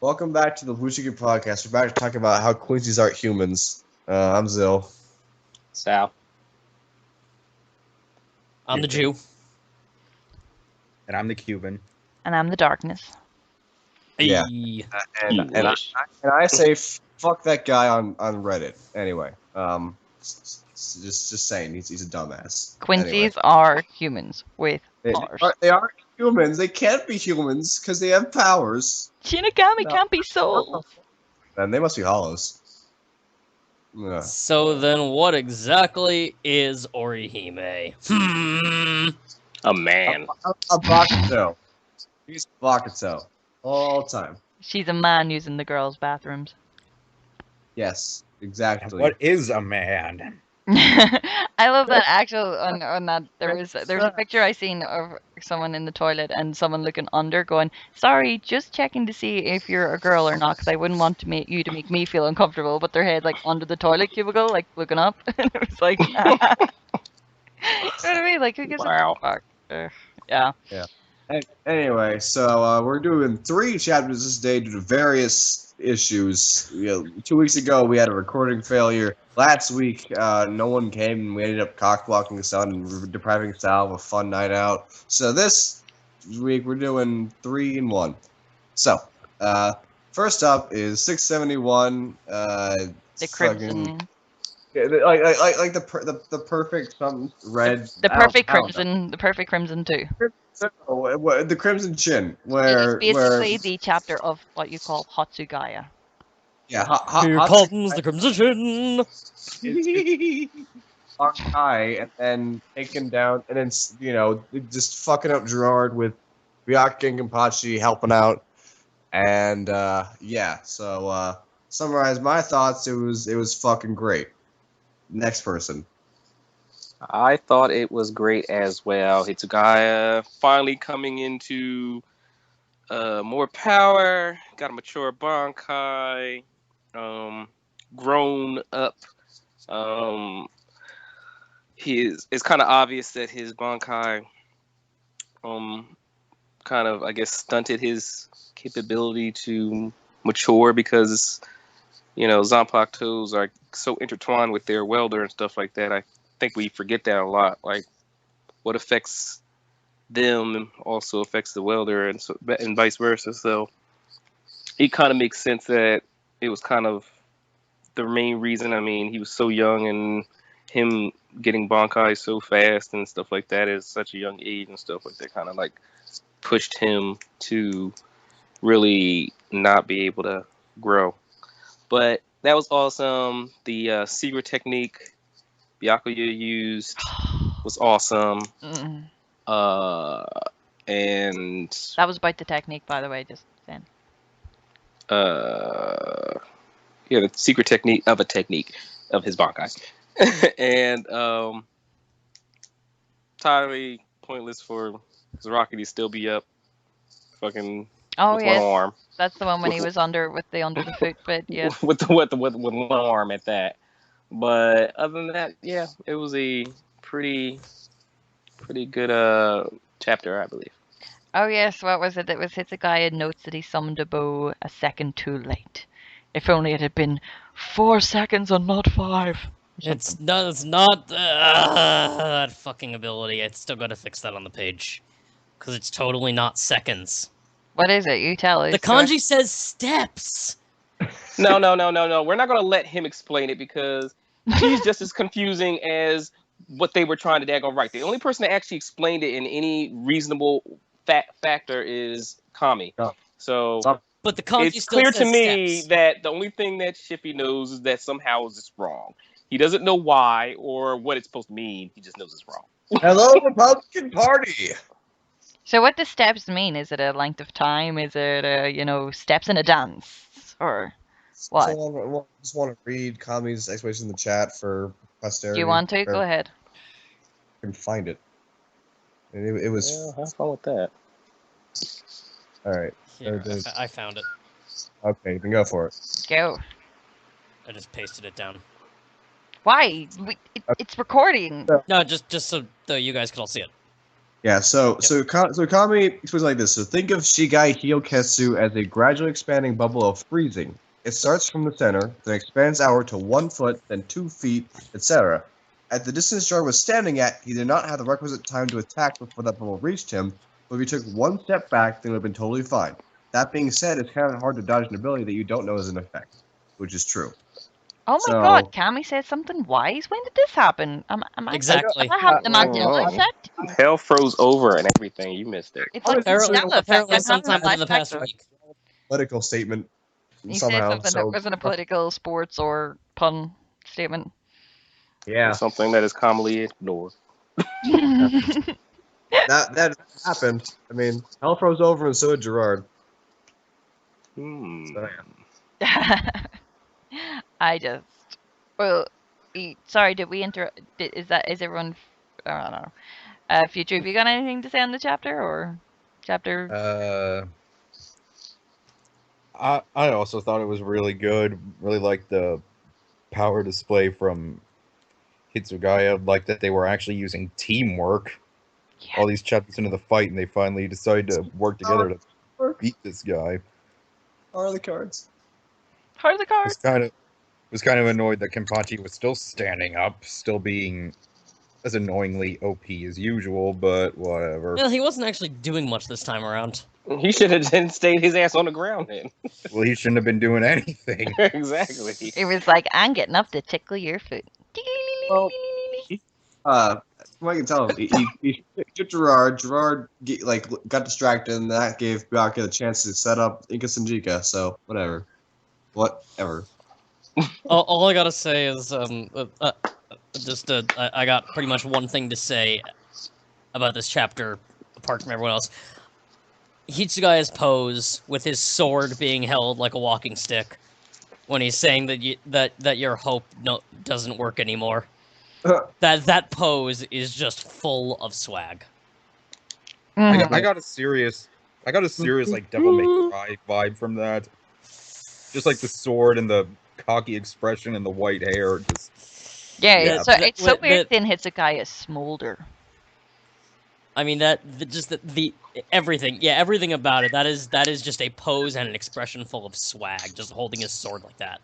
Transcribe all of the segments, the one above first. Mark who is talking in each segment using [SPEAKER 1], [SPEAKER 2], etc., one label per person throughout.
[SPEAKER 1] Welcome back to the Bleach Wiki podcast. We're back to talk about how Quincy's aren't humans. I'm Zill.
[SPEAKER 2] Sal.
[SPEAKER 3] I'm the Jew.
[SPEAKER 4] And I'm the Cuban.
[SPEAKER 5] And I'm the darkness.
[SPEAKER 1] Yeah.
[SPEAKER 3] Hey.
[SPEAKER 1] And I say fuck that guy on Reddit. Anyway, just saying he's a dumbass.
[SPEAKER 5] Quincy's are humans with
[SPEAKER 1] Anyway.
[SPEAKER 5] powers.
[SPEAKER 1] They aren't humans. They can't be humans because they have powers.
[SPEAKER 5] Shinigami can't be souls.
[SPEAKER 1] Then they must be hollows. Yeah.
[SPEAKER 3] So then what exactly is Orihime?
[SPEAKER 2] A man.
[SPEAKER 1] A Bakuto. He's Bakuto. All time.
[SPEAKER 5] She's a man using the girls' bathrooms.
[SPEAKER 1] Yes, exactly.
[SPEAKER 4] What is a man?
[SPEAKER 5] I love that actual on that there's a picture I seen of someone in the toilet and someone looking under going, sorry, just checking to see if you're a girl or not because I wouldn't want to make me feel uncomfortable, but their head like under the toilet cubicle like looking up and it was like you know what I mean? Like who gives a fuck? Yeah.
[SPEAKER 1] Anyway, so we're doing 3 chapters this day due to various issues. 2 weeks ago we had a recording failure. Last week no one came and we ended up cock-blocking Sal and depriving Sal of a fun night out. So this week we're doing 3 in 1. So first up is 671.
[SPEAKER 5] The crimson.
[SPEAKER 1] Like the perfect red.
[SPEAKER 5] The perfect crimson. The perfect crimson too.
[SPEAKER 1] The Crimson Chin,
[SPEAKER 5] It
[SPEAKER 1] where
[SPEAKER 5] is basically the chapter of what you call Hotsugaya.
[SPEAKER 1] yeah,
[SPEAKER 3] Here comes the Crimson.
[SPEAKER 1] on high and then taken down, and then just fucking up Gerard with Byakuya and Kenpachi helping out, and yeah. So summarize my thoughts. It was fucking great. Next person.
[SPEAKER 2] I thought it was great as well. Hitsugaya finally coming into more power, got a mature Bankai, grown up. It's kind of obvious that his Bankai kind of, I guess, stunted his capability to mature because, Zanpakutos are so intertwined with their welder and stuff like that. I think we forget that a lot. Like, what affects them also affects the welder, and vice versa. So it kind of makes sense that it was kind of the main reason. I mean, he was so young, and him getting Bankai so fast and stuff like that at such a young age and stuff like that kind of like pushed him to really not be able to grow. But that was awesome. The secret technique Byakuya used was awesome. And
[SPEAKER 5] That was about the technique, by the way, just saying.
[SPEAKER 2] The secret technique of his Bankai. And entirely pointless for Zaraki to still be up fucking
[SPEAKER 5] Oh
[SPEAKER 2] with
[SPEAKER 5] yes,
[SPEAKER 2] one arm.
[SPEAKER 5] that's the one when he was under the foot bit. Yeah.
[SPEAKER 2] with one arm at that. But other than that, yeah, it was a pretty good chapter, I believe.
[SPEAKER 5] Oh yes, what was it? It was Hitsugaya notes that he summoned a bow a second too late. If only it had been 4 seconds and not 5.
[SPEAKER 3] It's not that fucking ability. I still gotta fix that on the page. Because it's totally not seconds.
[SPEAKER 5] What is it? You tell us.
[SPEAKER 3] The kanji says steps!
[SPEAKER 2] No. We're not going to let him explain it because he's just as confusing as what they were trying to daggone write. The only person that actually explained it in any reasonable factor is Kami.
[SPEAKER 1] Oh.
[SPEAKER 2] So
[SPEAKER 3] But the kanji
[SPEAKER 2] it's
[SPEAKER 3] still
[SPEAKER 2] clear
[SPEAKER 3] says
[SPEAKER 2] to me
[SPEAKER 3] steps.
[SPEAKER 2] that the only thing that Shippy knows is that somehow is just wrong. He doesn't know why or what it's supposed to mean. He just knows it's wrong.
[SPEAKER 1] Hello, Republican Party.
[SPEAKER 5] So what does steps mean? Is it a length of time? Is it steps in a dance? Or what?
[SPEAKER 1] So I just want to read Kami's explanation in the chat for posterity.
[SPEAKER 5] Do you want to? Go ahead.
[SPEAKER 1] I can find it. It was
[SPEAKER 2] Have fun with that.
[SPEAKER 1] all right.
[SPEAKER 3] Here, I found it.
[SPEAKER 1] Okay, you can go for it.
[SPEAKER 5] Go.
[SPEAKER 3] I just pasted it down.
[SPEAKER 5] Why? It's recording.
[SPEAKER 3] No, just so you guys can all see it.
[SPEAKER 1] Yeah, so Kami explains like this. So think of Shigai Hyoketsu as a gradually expanding bubble of freezing. It starts from the center, then expands outward to 1 foot, then 2 feet, etc. At the distance Jordan was standing at, he did not have the requisite time to attack before that bubble reached him, but if he took 1 step back, then it would have been totally fine. That being said, it's kind of hard to dodge an ability that you don't know is an effect, which is true.
[SPEAKER 5] Oh my
[SPEAKER 1] So-
[SPEAKER 5] god, Cammy said something wise. When did this happen? Am I
[SPEAKER 3] Exactly.
[SPEAKER 5] I have the
[SPEAKER 2] I don't
[SPEAKER 5] Mandela
[SPEAKER 2] know.
[SPEAKER 5] effect?
[SPEAKER 2] Hell froze over and everything. You missed it.
[SPEAKER 5] It's like the
[SPEAKER 3] Apparently,
[SPEAKER 5] Mandela effect.
[SPEAKER 3] apparently
[SPEAKER 5] I'm having
[SPEAKER 3] sometime in the
[SPEAKER 5] flashbacks
[SPEAKER 3] past
[SPEAKER 5] of it.
[SPEAKER 3] week.
[SPEAKER 1] Political statement
[SPEAKER 5] You said
[SPEAKER 1] somehow.
[SPEAKER 5] something that wasn't a political, sports, or pun statement.
[SPEAKER 1] Yeah,
[SPEAKER 2] Something that is commonly ignored.
[SPEAKER 1] that happened. I mean, hell froze over, and so did Gerard.
[SPEAKER 2] Hmm.
[SPEAKER 1] So, yeah.
[SPEAKER 5] I just well, sorry. Did we interrupt? Is everyone? I don't know. Future, have you got anything to say on the chapter or chapter?
[SPEAKER 4] I also thought it was really good. Really liked the power display from Hitsugaya. Like that they were actually using teamwork all these chapters into the fight, and they finally decided to work together to beat this guy.
[SPEAKER 1] Are the cards?
[SPEAKER 5] Part of the
[SPEAKER 4] Was
[SPEAKER 5] card.
[SPEAKER 4] kind of annoyed that Kenpachi was still standing up, still being as annoyingly OP as usual, but whatever.
[SPEAKER 3] Well, he wasn't actually doing much this time around.
[SPEAKER 2] He should have then stayed his ass on the ground then.
[SPEAKER 4] Well, he shouldn't have been doing anything.
[SPEAKER 2] Exactly.
[SPEAKER 5] It was like I'm getting up to tickle your foot.
[SPEAKER 1] Well, from what I can tell, he hit Gerard. Gerard got distracted, and that gave Byakuya the chance to set up Inka Sanjika. So whatever.
[SPEAKER 3] All I gotta say is, I got pretty much one thing to say about this chapter, apart from everyone else. Hitsugaya's pose, with his sword being held like a walking stick, when he's saying that your hope doesn't work anymore. That pose is just full of swag.
[SPEAKER 4] I got a serious like Devil May Cry vibe from that. Just like the sword and the cocky expression and the white hair. Just
[SPEAKER 5] Yeah,
[SPEAKER 4] Yeah.
[SPEAKER 5] it's so weird seeing Hitsugaya smolder.
[SPEAKER 3] I mean the everything, everything about it. That is just a pose and an expression full of swag, just holding his sword like that.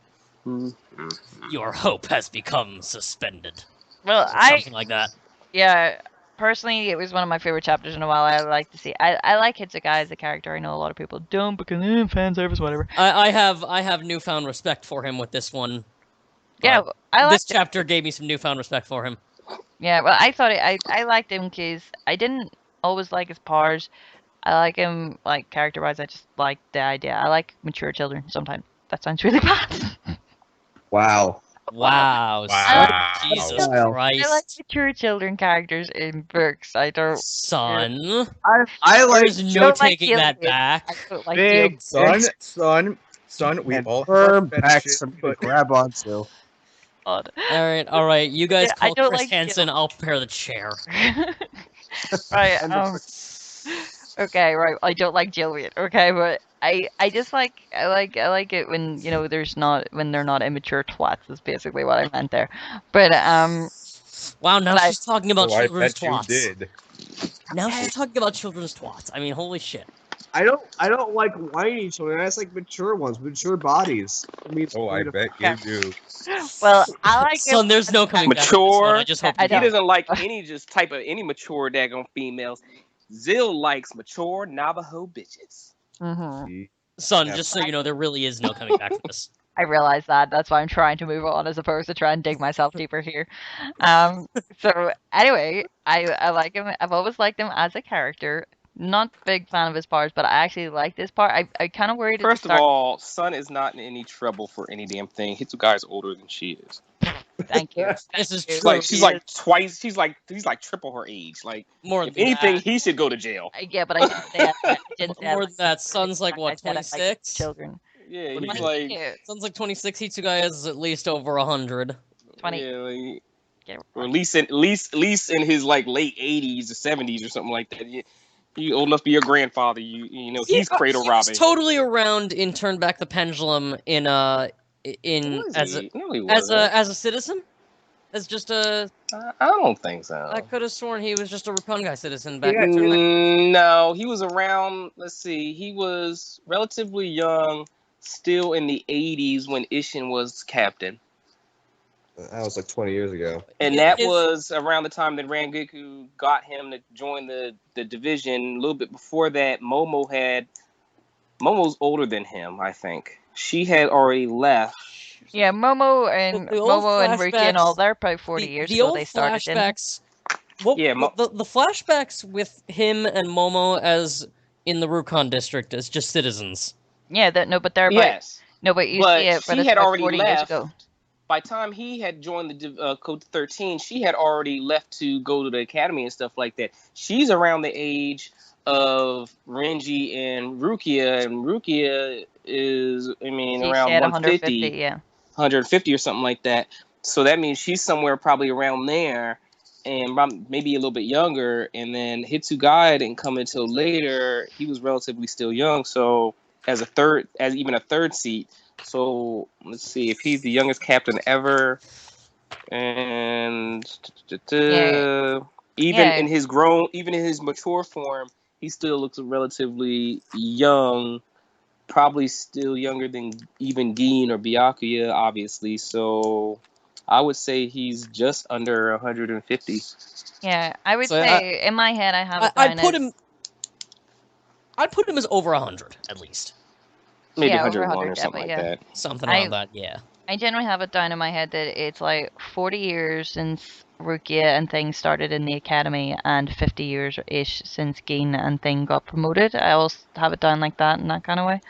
[SPEAKER 3] Your hope has become suspended.
[SPEAKER 5] Well,
[SPEAKER 3] Something like that.
[SPEAKER 5] Yeah, personally, it was one of my favorite chapters in a while. I like to see. I like Hitsugaya as a character. I know a lot of people don't because fan service, whatever.
[SPEAKER 3] I have newfound respect for him with this one.
[SPEAKER 5] Yeah, I like
[SPEAKER 3] this chapter gave me some newfound respect for him.
[SPEAKER 5] Yeah, well, I thought I liked him because I didn't always like his powers. I like him like character-wise. I just like the idea. I like mature children sometimes. That sounds really bad.
[SPEAKER 1] Wow.
[SPEAKER 3] Wow.
[SPEAKER 4] Wow.
[SPEAKER 3] Jesus
[SPEAKER 1] Wow.
[SPEAKER 3] Christ.
[SPEAKER 5] I like mature children characters in books. I don't.
[SPEAKER 3] Son.
[SPEAKER 1] I like
[SPEAKER 3] There's no
[SPEAKER 5] don't like
[SPEAKER 3] taking that
[SPEAKER 5] Gillian. I
[SPEAKER 3] back.
[SPEAKER 5] don't like
[SPEAKER 1] big
[SPEAKER 4] son. We
[SPEAKER 1] and
[SPEAKER 4] all have our
[SPEAKER 1] firm
[SPEAKER 4] fetishes,
[SPEAKER 1] backs for me to
[SPEAKER 4] but
[SPEAKER 1] grab onto.
[SPEAKER 5] God.
[SPEAKER 3] All right. You guys
[SPEAKER 5] Yeah, I
[SPEAKER 3] call
[SPEAKER 5] don't
[SPEAKER 3] Chris
[SPEAKER 5] like
[SPEAKER 3] Hansen.
[SPEAKER 5] Gil.
[SPEAKER 3] I'll prepare the chair.
[SPEAKER 5] Right.
[SPEAKER 1] And
[SPEAKER 5] Okay. Right. I don't like Jillian. Okay, but I just I like it when when they're not immature twats is basically what I meant there. But
[SPEAKER 3] Wow. Now
[SPEAKER 5] But
[SPEAKER 3] she's talking about
[SPEAKER 4] oh, I
[SPEAKER 3] children's
[SPEAKER 4] bet you
[SPEAKER 3] twats.
[SPEAKER 4] did.
[SPEAKER 3] Now she's talking about children's twats. I mean, holy shit.
[SPEAKER 1] I don't like whiny children. I just like mature ones, mature bodies. I mean,
[SPEAKER 4] Oh, I bet you do.
[SPEAKER 5] well, I like him.
[SPEAKER 3] Son, there's no coming back from this one.
[SPEAKER 2] Mature.
[SPEAKER 3] I just hope
[SPEAKER 5] I
[SPEAKER 3] you
[SPEAKER 2] He
[SPEAKER 5] don't.
[SPEAKER 3] don't.
[SPEAKER 2] doesn't like any any mature daggone females. Zill likes mature Navajo bitches.
[SPEAKER 5] Mhm.
[SPEAKER 3] Son,
[SPEAKER 1] Yeah.
[SPEAKER 3] just so you know, there really is no coming back from this.
[SPEAKER 5] I realize that. That's why I'm trying to move on as opposed to try and dig myself deeper here. So anyway, I like him. I've always liked him as a character. Not big fan of his powers, but I actually like this part. I kind of worried at the
[SPEAKER 2] First of
[SPEAKER 5] start.
[SPEAKER 2] all, Sun is not in any trouble for any damn thing. Hitsugai is older than she is.
[SPEAKER 5] Thank you.
[SPEAKER 3] This is
[SPEAKER 5] Thank
[SPEAKER 3] true.
[SPEAKER 5] you.
[SPEAKER 2] She's like twice. He's like triple her age. Like
[SPEAKER 3] More
[SPEAKER 2] if
[SPEAKER 3] than
[SPEAKER 2] anything,
[SPEAKER 3] that.
[SPEAKER 2] he should go to jail.
[SPEAKER 5] Yeah, but I didn't say that. I didn't say I
[SPEAKER 3] More
[SPEAKER 5] liked
[SPEAKER 3] than that. Son's like,
[SPEAKER 5] I
[SPEAKER 3] what,
[SPEAKER 5] said I liked
[SPEAKER 3] 26?
[SPEAKER 5] children.
[SPEAKER 2] Yeah,
[SPEAKER 3] What do
[SPEAKER 2] he's
[SPEAKER 3] you
[SPEAKER 2] like
[SPEAKER 5] Yeah,
[SPEAKER 3] Son's like 26. Hitsugai is at least over 100.
[SPEAKER 5] 20.
[SPEAKER 2] Yeah, like,
[SPEAKER 5] Yeah,
[SPEAKER 2] or at least in his like late 80s or 70s or something like that. You old enough to be your grandfather. You know he's cradle
[SPEAKER 3] He was
[SPEAKER 2] robbing.
[SPEAKER 3] totally around in Turn Back the Pendulum in
[SPEAKER 2] Was
[SPEAKER 3] as
[SPEAKER 2] he? No, he
[SPEAKER 3] a
[SPEAKER 2] wasn't.
[SPEAKER 3] as a citizen. as just a.
[SPEAKER 2] I don't think so.
[SPEAKER 3] I could have sworn he was just a Rapungai citizen back
[SPEAKER 1] Yeah.
[SPEAKER 3] in.
[SPEAKER 2] No, he was around. Let's see. He was relatively young, still in the 80s when Ishin was captain.
[SPEAKER 1] That was like 20 years ago.
[SPEAKER 2] And that was around the time that Rangiku got him to join the division. A little bit before that, Momo's older than him, I think. She had already left.
[SPEAKER 5] Yeah, Momo and
[SPEAKER 3] The old
[SPEAKER 5] Ruki and all,
[SPEAKER 3] flashbacks-
[SPEAKER 5] they're probably 40 years
[SPEAKER 3] the
[SPEAKER 5] ago
[SPEAKER 3] old
[SPEAKER 5] they started, didn't they?
[SPEAKER 3] flashbacks. Well,
[SPEAKER 2] Yeah,
[SPEAKER 3] the flashbacks with him and Momo as in the Rukon district as just citizens.
[SPEAKER 5] Yeah, but they're about,
[SPEAKER 2] Yes.
[SPEAKER 5] no, but you
[SPEAKER 2] But
[SPEAKER 5] see it, but
[SPEAKER 2] she
[SPEAKER 5] it's
[SPEAKER 2] had
[SPEAKER 5] about
[SPEAKER 2] already
[SPEAKER 5] 40 years
[SPEAKER 2] left.
[SPEAKER 5] ago.
[SPEAKER 2] By the time he had joined the Code 13, she had already left to go to the academy and stuff like that. She's around the age of Renji and Rukia is, around
[SPEAKER 5] She had
[SPEAKER 2] 150,
[SPEAKER 5] 150, yeah.
[SPEAKER 2] 150 or something like that. So that means she's somewhere probably around there, and maybe a little bit younger. And then Hitsugaya didn't come until later. He was relatively still young, so as even a third seat. So let's see if he's the youngest captain ever, and even in his mature form, he still looks relatively young. Probably still younger than even Gin or Byakuya, obviously. So I would say he's just under 150.
[SPEAKER 5] Yeah, I would
[SPEAKER 3] So
[SPEAKER 5] say in my head I have it
[SPEAKER 3] I'd
[SPEAKER 5] down
[SPEAKER 3] put him. I'd put him as over 100 at least.
[SPEAKER 2] Maybe
[SPEAKER 5] Yeah, over
[SPEAKER 2] 101 or
[SPEAKER 5] 100
[SPEAKER 2] something like
[SPEAKER 5] definitely,
[SPEAKER 2] that.
[SPEAKER 3] Something around that, yeah.
[SPEAKER 5] I generally have it down in my head that it's like 40 years since Rukia and things started in the academy, and 50 years-ish since Gin and thing got promoted. I always have it down like that in that kind of way.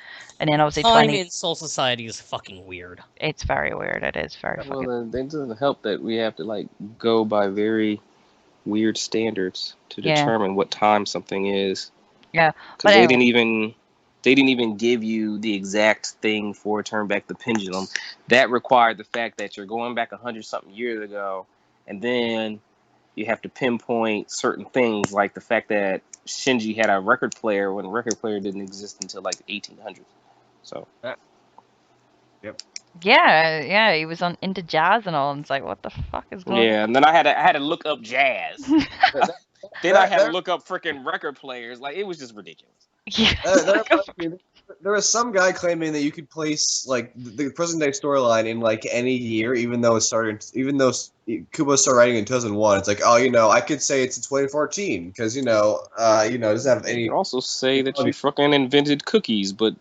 [SPEAKER 5] And then obviously
[SPEAKER 3] Time
[SPEAKER 5] 20.
[SPEAKER 3] in Soul Society is fucking weird.
[SPEAKER 5] It's very weird. It is very fucking.
[SPEAKER 2] Well, it doesn't help that we have to go by very weird standards to determine what time something is.
[SPEAKER 5] Yeah,
[SPEAKER 2] because they didn't even give you the exact thing for Turn Back the Pendulum. That required the fact that you're going back 100-something years ago, and then you have to pinpoint certain things, like the fact that Shinji had a record player when a record player didn't exist until 1800. So.
[SPEAKER 1] Yep.
[SPEAKER 5] Yeah, he was into jazz and all, and it's like, what the fuck is going on?
[SPEAKER 2] Yeah, and then I had to look up jazz. Then I had to look up freaking record players. It was just ridiculous.
[SPEAKER 1] There was some guy claiming that you could place the present day storyline in any year, even though Kubo started writing in 2001. It's I could say it's in 2014 because it doesn't have any.
[SPEAKER 2] You could also say that you fucking invented cookies, but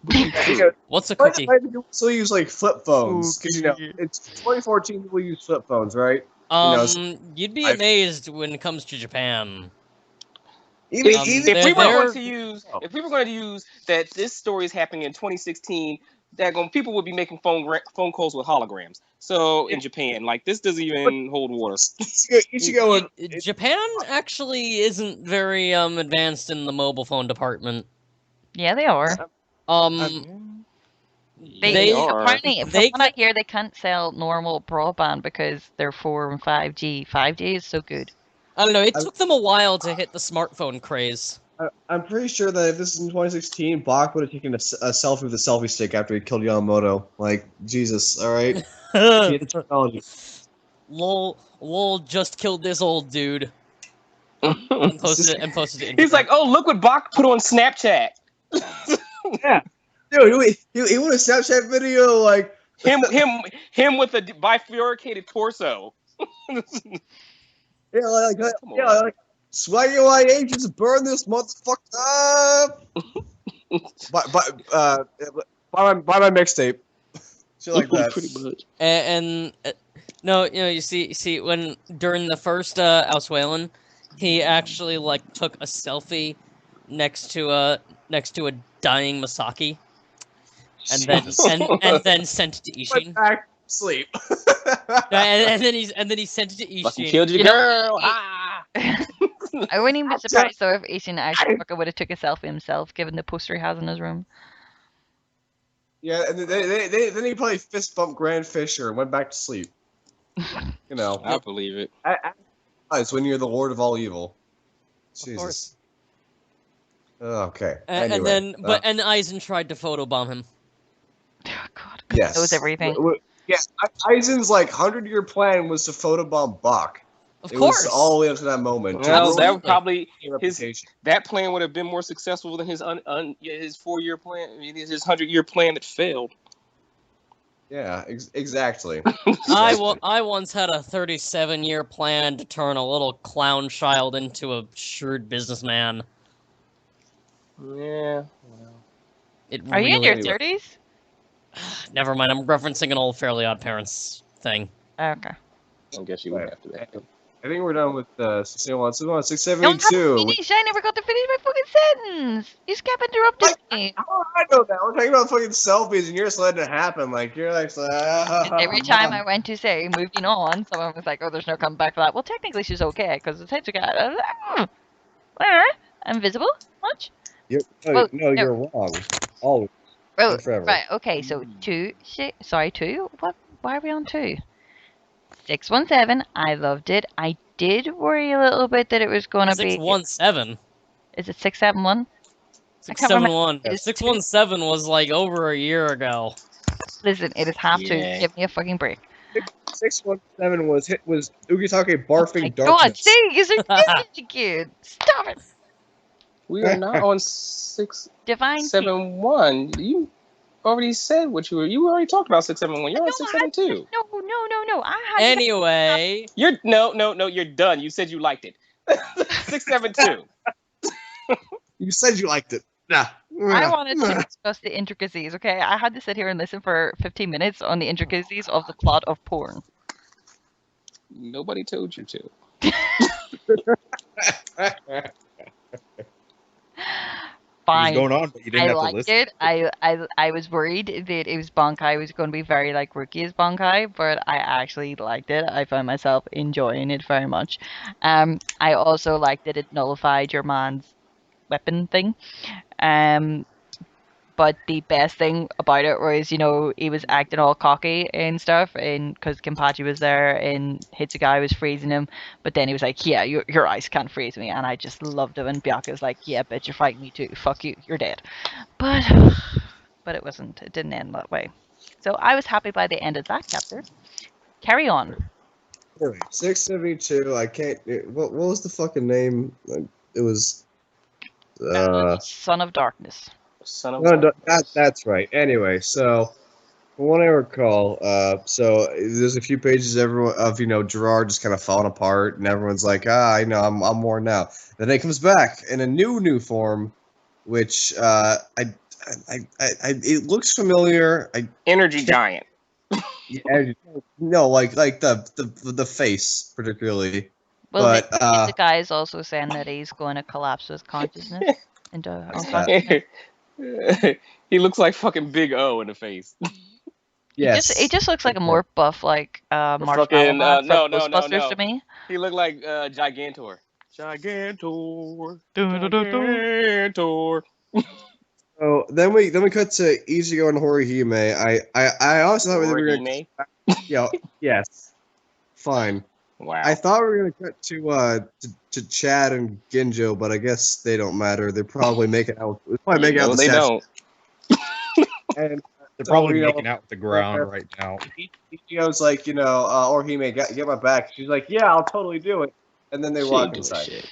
[SPEAKER 3] what's a cookie?
[SPEAKER 1] People still use flip phones because it's 2014. People use flip phones, right?
[SPEAKER 3] You'd be amazed when it comes to Japan.
[SPEAKER 2] If we were going to use that this story is happening in 2016, people would be making phone calls with holograms. So in Japan, this doesn't even hold water.
[SPEAKER 3] Japan actually isn't very advanced in the mobile phone department.
[SPEAKER 5] Yeah, they are. They apparently, from what I hear, they can't sell normal broadband because they're 4 and 5G. 5G is so good.
[SPEAKER 3] I don't know. It took them a while to hit the smartphone craze.
[SPEAKER 1] I'm pretty sure that if this is in 2016, Bach would have taken a selfie with a selfie stick after he killed Yamamoto. Jesus, all right. Technology.
[SPEAKER 3] Lol just killed this old dude. and posted it.
[SPEAKER 2] He's like, oh, look what Bach put on Snapchat.
[SPEAKER 1] Yeah, dude, he want a Snapchat video
[SPEAKER 2] him with a bifurcated torso.
[SPEAKER 1] Swaggy YA, just burn this motherfucker up. Buy my mixtape. Shit like that.
[SPEAKER 2] Pretty much.
[SPEAKER 3] And no, you see, when during the first Ausweilen, he actually took a selfie next to a dying Masaki, and then sent it to Ishin.
[SPEAKER 1] Went back to sleep.
[SPEAKER 3] and then he sent it to Ishin.
[SPEAKER 2] Fucking killed your girl.
[SPEAKER 5] I wouldn't even be surprised though if Ishin actually would have took a selfie himself, given the poster he has in his room.
[SPEAKER 1] Yeah, and then he probably fist bumped Grand Fisher and went back to sleep.
[SPEAKER 2] I believe it.
[SPEAKER 1] It's when you're the Lord of all evil. Jesus. Okay.
[SPEAKER 3] And then Aizen tried to photobomb him.
[SPEAKER 5] Oh God, he knows everything.
[SPEAKER 1] Yeah, Aizen's like 100-year plan was to photobomb Bach.
[SPEAKER 3] Of
[SPEAKER 1] It
[SPEAKER 3] course.
[SPEAKER 1] was all the way up to that moment. to
[SPEAKER 2] Well,
[SPEAKER 1] ruin
[SPEAKER 2] that would
[SPEAKER 3] Absolutely.
[SPEAKER 2] probably
[SPEAKER 1] his reputation.
[SPEAKER 2] that plan would have been more successful than his 4-year plan. I mean, his 100-year plan that failed.
[SPEAKER 1] Yeah, exactly.
[SPEAKER 3] I once had a 37-year plan to turn a little clown child into a shrewd businessman.
[SPEAKER 2] Yeah.
[SPEAKER 3] It
[SPEAKER 5] Are you in
[SPEAKER 3] really.
[SPEAKER 5] your 30s?
[SPEAKER 3] Never mind. I'm referencing an old Fairly Odd Parents thing.
[SPEAKER 5] Okay.
[SPEAKER 2] I guess you would have to.
[SPEAKER 1] I think we're done with 671.
[SPEAKER 5] No, I haven't
[SPEAKER 1] 672.
[SPEAKER 5] finished. I never got to finish my fucking sentence. You just kept interrupting me.
[SPEAKER 1] How do I know that? We're talking about fucking selfies, and you're just letting it happen. Like you're like.
[SPEAKER 5] Every time I went to say moving on, someone was like, "Oh, there's no coming back for that." Well, technically, she's okay because it's Hitsuga. I was like, where? I'm visible? Much? Well,
[SPEAKER 1] no,
[SPEAKER 5] no.
[SPEAKER 1] you're wrong. Always.
[SPEAKER 5] Oh,
[SPEAKER 1] and forever.
[SPEAKER 5] right. Okay, so 2, 6. Sorry, 2. What? Why are we on 2? 617. I loved it. I did worry a little bit that it was going to be.
[SPEAKER 3] 617.
[SPEAKER 5] Is it 671?
[SPEAKER 3] 671.
[SPEAKER 5] It is
[SPEAKER 3] 617 was like over a year ago.
[SPEAKER 5] Listen, it is half 2.
[SPEAKER 2] Yeah.
[SPEAKER 5] Give me a fucking break.
[SPEAKER 1] 617 was Ugisake
[SPEAKER 5] Oh
[SPEAKER 1] barfing
[SPEAKER 5] my
[SPEAKER 1] darkness.
[SPEAKER 5] God, see, you're getting again. Stop it.
[SPEAKER 2] We are not on 671.
[SPEAKER 5] Divine.
[SPEAKER 2] You already said what you were. You already talked about 671. You're on
[SPEAKER 5] No,
[SPEAKER 2] 672.
[SPEAKER 5] No. I had
[SPEAKER 3] Anyway,
[SPEAKER 2] You're no. You're done. You said you liked it. 672.
[SPEAKER 1] You said you liked it. Nah.
[SPEAKER 5] I wanted to discuss the intricacies, okay? I had to sit here and listen for 15 minutes on the intricacies of the plot of porn.
[SPEAKER 2] Nobody told you to.
[SPEAKER 4] It was
[SPEAKER 5] Fine.
[SPEAKER 4] going on, but you didn't
[SPEAKER 5] I
[SPEAKER 4] have to
[SPEAKER 5] liked
[SPEAKER 4] listen.
[SPEAKER 5] it. I was worried that it was Bankai was going to be very like Rookie as Bankai, but I actually liked it. I found myself enjoying it very much. I also liked that it nullified your man's weapon thing. But the best thing about it was, you know, he was acting all cocky and stuff, and because Kenpachi was there and Hitsugai was freezing him, but then he was like, "Yeah, your ice can't freeze me," and I just loved him. And Byakuya was like, "Yeah, bitch, you're fighting me too. Fuck you, you're dead." But it wasn't. It didn't end that way. So I was happy by the end of that chapter. Carry on.
[SPEAKER 1] Anyway, 672. I can't. What was the fucking name? It was.
[SPEAKER 5] Son of Darkness.
[SPEAKER 2] Son of
[SPEAKER 1] No, that's right. Anyway, so from what I recall, so there's a few pages of Gerard just kind of falling apart, and everyone's like, I know, I'm more now. Then he comes back in a new form, which it looks familiar.
[SPEAKER 2] Energy giant.
[SPEAKER 1] No, like the face particularly.
[SPEAKER 5] Well,
[SPEAKER 1] But
[SPEAKER 5] the guy is also saying that he's going to collapse his consciousness into unconsciousness.
[SPEAKER 2] He looks like fucking Big O in the face.
[SPEAKER 1] yes,
[SPEAKER 5] He just looks like a more buff, like Marshmallow
[SPEAKER 2] fucking,
[SPEAKER 5] Man from
[SPEAKER 2] no.
[SPEAKER 5] Ghostbusters to me.
[SPEAKER 2] He looked like Gigantor. Gigantor.
[SPEAKER 1] So then we cut to Ichigo and Horihime. I honestly thought we were gonna. Yes. Fine.
[SPEAKER 2] Wow.
[SPEAKER 1] I thought we were gonna cut to Chad and Ginjo, but I guess they don't matter. They're probably making out.
[SPEAKER 2] No, they don't.
[SPEAKER 1] And
[SPEAKER 4] They're probably making out with the ground right now.
[SPEAKER 1] Ichigo's like, Orihime, get my back. She's like, yeah, I'll totally do it. And then they
[SPEAKER 2] She
[SPEAKER 1] walk
[SPEAKER 2] ain't doing
[SPEAKER 1] inside.
[SPEAKER 2] shit.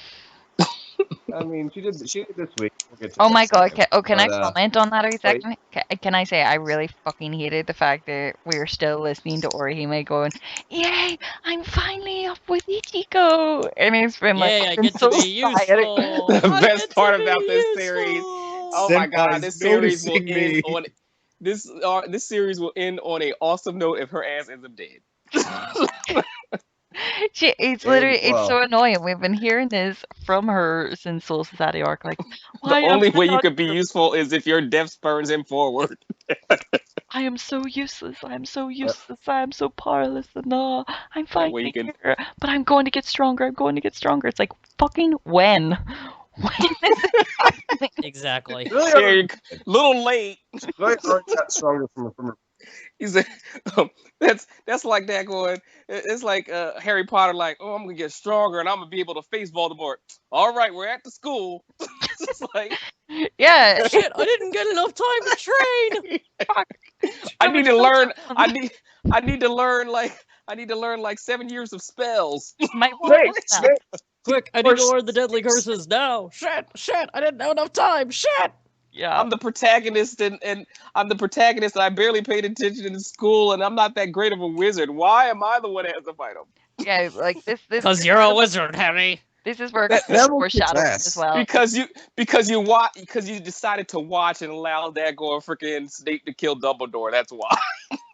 [SPEAKER 1] I mean, she did this week. We'll get to
[SPEAKER 5] Oh
[SPEAKER 1] that
[SPEAKER 5] my
[SPEAKER 1] in a
[SPEAKER 5] god,
[SPEAKER 1] second.
[SPEAKER 5] can I
[SPEAKER 1] But,
[SPEAKER 5] comment on that a second? Can I say I really fucking hated the fact that we're still listening to Orihime going, "Yay, I'm finally up with Ichigo!" And it's been like,
[SPEAKER 3] yay, I
[SPEAKER 5] been
[SPEAKER 3] get
[SPEAKER 5] so
[SPEAKER 3] to be
[SPEAKER 5] tiring.
[SPEAKER 3] useful.
[SPEAKER 2] The
[SPEAKER 3] I
[SPEAKER 2] best
[SPEAKER 3] get to
[SPEAKER 2] part
[SPEAKER 3] be
[SPEAKER 2] about this
[SPEAKER 3] useful.
[SPEAKER 2] series. Oh my god, this series will
[SPEAKER 4] noticing
[SPEAKER 2] end
[SPEAKER 4] me.
[SPEAKER 2] on this series will end on a awesome note if her ass ends up dead.
[SPEAKER 5] It's literally, it's so annoying. We've been hearing this from her since Soul Society arc. Like,
[SPEAKER 2] The only way you could be useful is if your death spurns him forward.
[SPEAKER 5] I am so useless. I am so useless. I am so powerless. And I'm
[SPEAKER 2] That way
[SPEAKER 5] fighting
[SPEAKER 2] you can-
[SPEAKER 5] here, but I'm going to get stronger. I'm going to get stronger. It's like fucking when? When is it happening?
[SPEAKER 3] Exactly.
[SPEAKER 2] Yeah, you're a little late.
[SPEAKER 1] Really already got stronger from her.
[SPEAKER 2] He's a, that's like that going. It's like Harry Potter, like, oh, I'm gonna get stronger and I'm gonna be able to face Voldemort. All right, we're at the school. It's like,
[SPEAKER 5] Yeah.
[SPEAKER 3] Shit, I didn't get enough time to train.
[SPEAKER 2] I need to learn. I I need to learn like 7 years of spells.
[SPEAKER 5] My one
[SPEAKER 1] Wait,
[SPEAKER 5] spell.
[SPEAKER 3] Quick, I need to learn the deadly curses now. Shit, I didn't have enough time. Shit.
[SPEAKER 5] Yeah.
[SPEAKER 2] I'm the protagonist, and I'm the protagonist. And I barely paid attention in school, and I'm not that great of a wizard. Why am I the one that has to fight him?
[SPEAKER 5] Yeah, like this.
[SPEAKER 3] Because you're a wizard, Harry.
[SPEAKER 5] This is where
[SPEAKER 1] That will
[SPEAKER 5] foreshadowing
[SPEAKER 1] kick ass.
[SPEAKER 5] as well.
[SPEAKER 2] Because you decided to watch and allow that going freaking Snape to kill Dumbledore. That's why.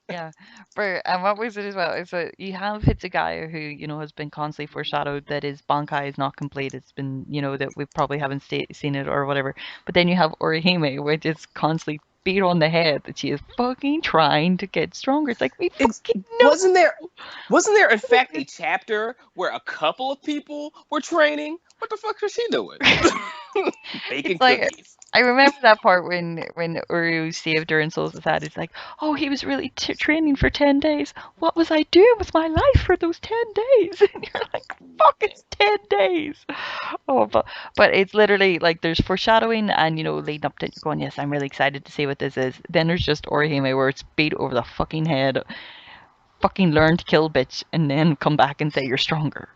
[SPEAKER 5] Yeah, and what was it as well? Is that you have Hitsugaya who has been constantly foreshadowed that his Bankai is not complete. It's been that we probably haven't seen it or whatever. But then you have Orihime, which is constantly beat on the head that she is fucking trying to get stronger. It's like we fucking know.
[SPEAKER 2] Wasn't there in fact a chapter where a couple of people were training? What the fuck was she doing? Baking
[SPEAKER 5] It's like-
[SPEAKER 2] cookies.
[SPEAKER 5] I remember that part when Uru saved her in Soul Society. It's like, oh, he was really training for 10 days. What was I doing with my life for those 10 days? And you're like, fuck, it's 10 days. Oh, but it's literally like there's foreshadowing and, leading up to it, you're going, yes, I'm really excited to see what this is. Then there's just Orihime where it's beat over the fucking head. Fucking learn to kill, bitch, and then come back and say you're stronger.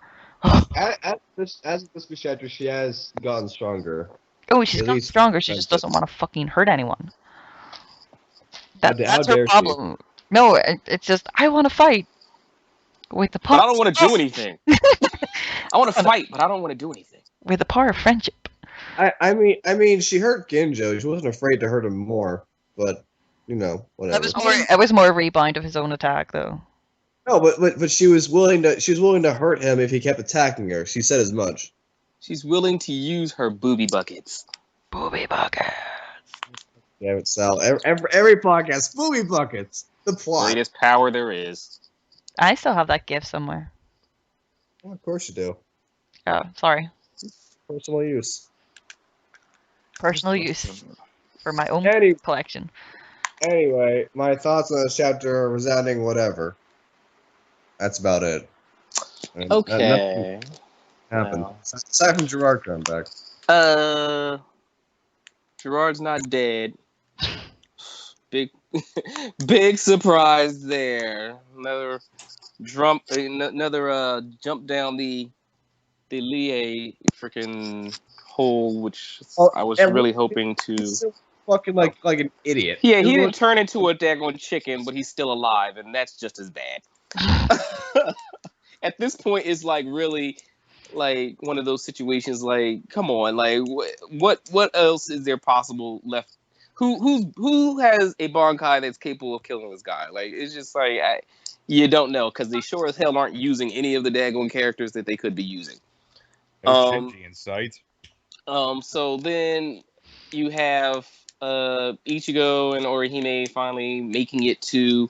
[SPEAKER 1] As this chapter, she has gotten stronger.
[SPEAKER 5] Oh, she's
[SPEAKER 1] At
[SPEAKER 5] not
[SPEAKER 1] least
[SPEAKER 5] stronger. She just
[SPEAKER 1] that's
[SPEAKER 5] doesn't want to fucking hurt anyone.
[SPEAKER 1] How
[SPEAKER 5] That's her
[SPEAKER 1] dare she.
[SPEAKER 5] problem. No, it's just I want to fight with the
[SPEAKER 2] But
[SPEAKER 5] power.
[SPEAKER 2] I don't want to do anything. I want to fight, but I don't want to do anything.
[SPEAKER 5] With the power of friendship.
[SPEAKER 1] I mean, she hurt Ginjo. She wasn't afraid to hurt him more, but whatever.
[SPEAKER 5] It was more a rebound of his own attack, though.
[SPEAKER 1] No, but she was willing to hurt him if he kept attacking her. She said as much.
[SPEAKER 2] She's willing to use her booby buckets.
[SPEAKER 5] Booby bucket.
[SPEAKER 1] Yeah, but Sal, every podcast, booby buckets. The plot.
[SPEAKER 2] Greatest power there is.
[SPEAKER 5] I still have that gift somewhere.
[SPEAKER 1] Well, of course you do.
[SPEAKER 5] Oh, sorry.
[SPEAKER 1] Personal use.
[SPEAKER 5] Personal use for my own collection.
[SPEAKER 1] Anyway, my thoughts on this chapter are resounding whatever. That's about it. And
[SPEAKER 2] Okay.
[SPEAKER 1] nothing happened.
[SPEAKER 2] Well.
[SPEAKER 1] Aside from Gerard coming back.
[SPEAKER 2] Gerard's not dead. Big surprise there. Another jump down the Lie freaking hole, which I was really hoping to.
[SPEAKER 1] Fucking like an idiot.
[SPEAKER 2] Yeah, he didn't turn into a daggone chicken, but he's still alive, and that's just as bad. At this point, it's like really like one of those situations. Like, come on, like what else is there possible left? Who has a Bankai that's capable of killing this guy? Like, it's just like you don't know because they sure as hell aren't using any of the daggone characters that they could be using.
[SPEAKER 4] There's Shinji in sight.
[SPEAKER 2] So then you have Ichigo and Orihime finally making it to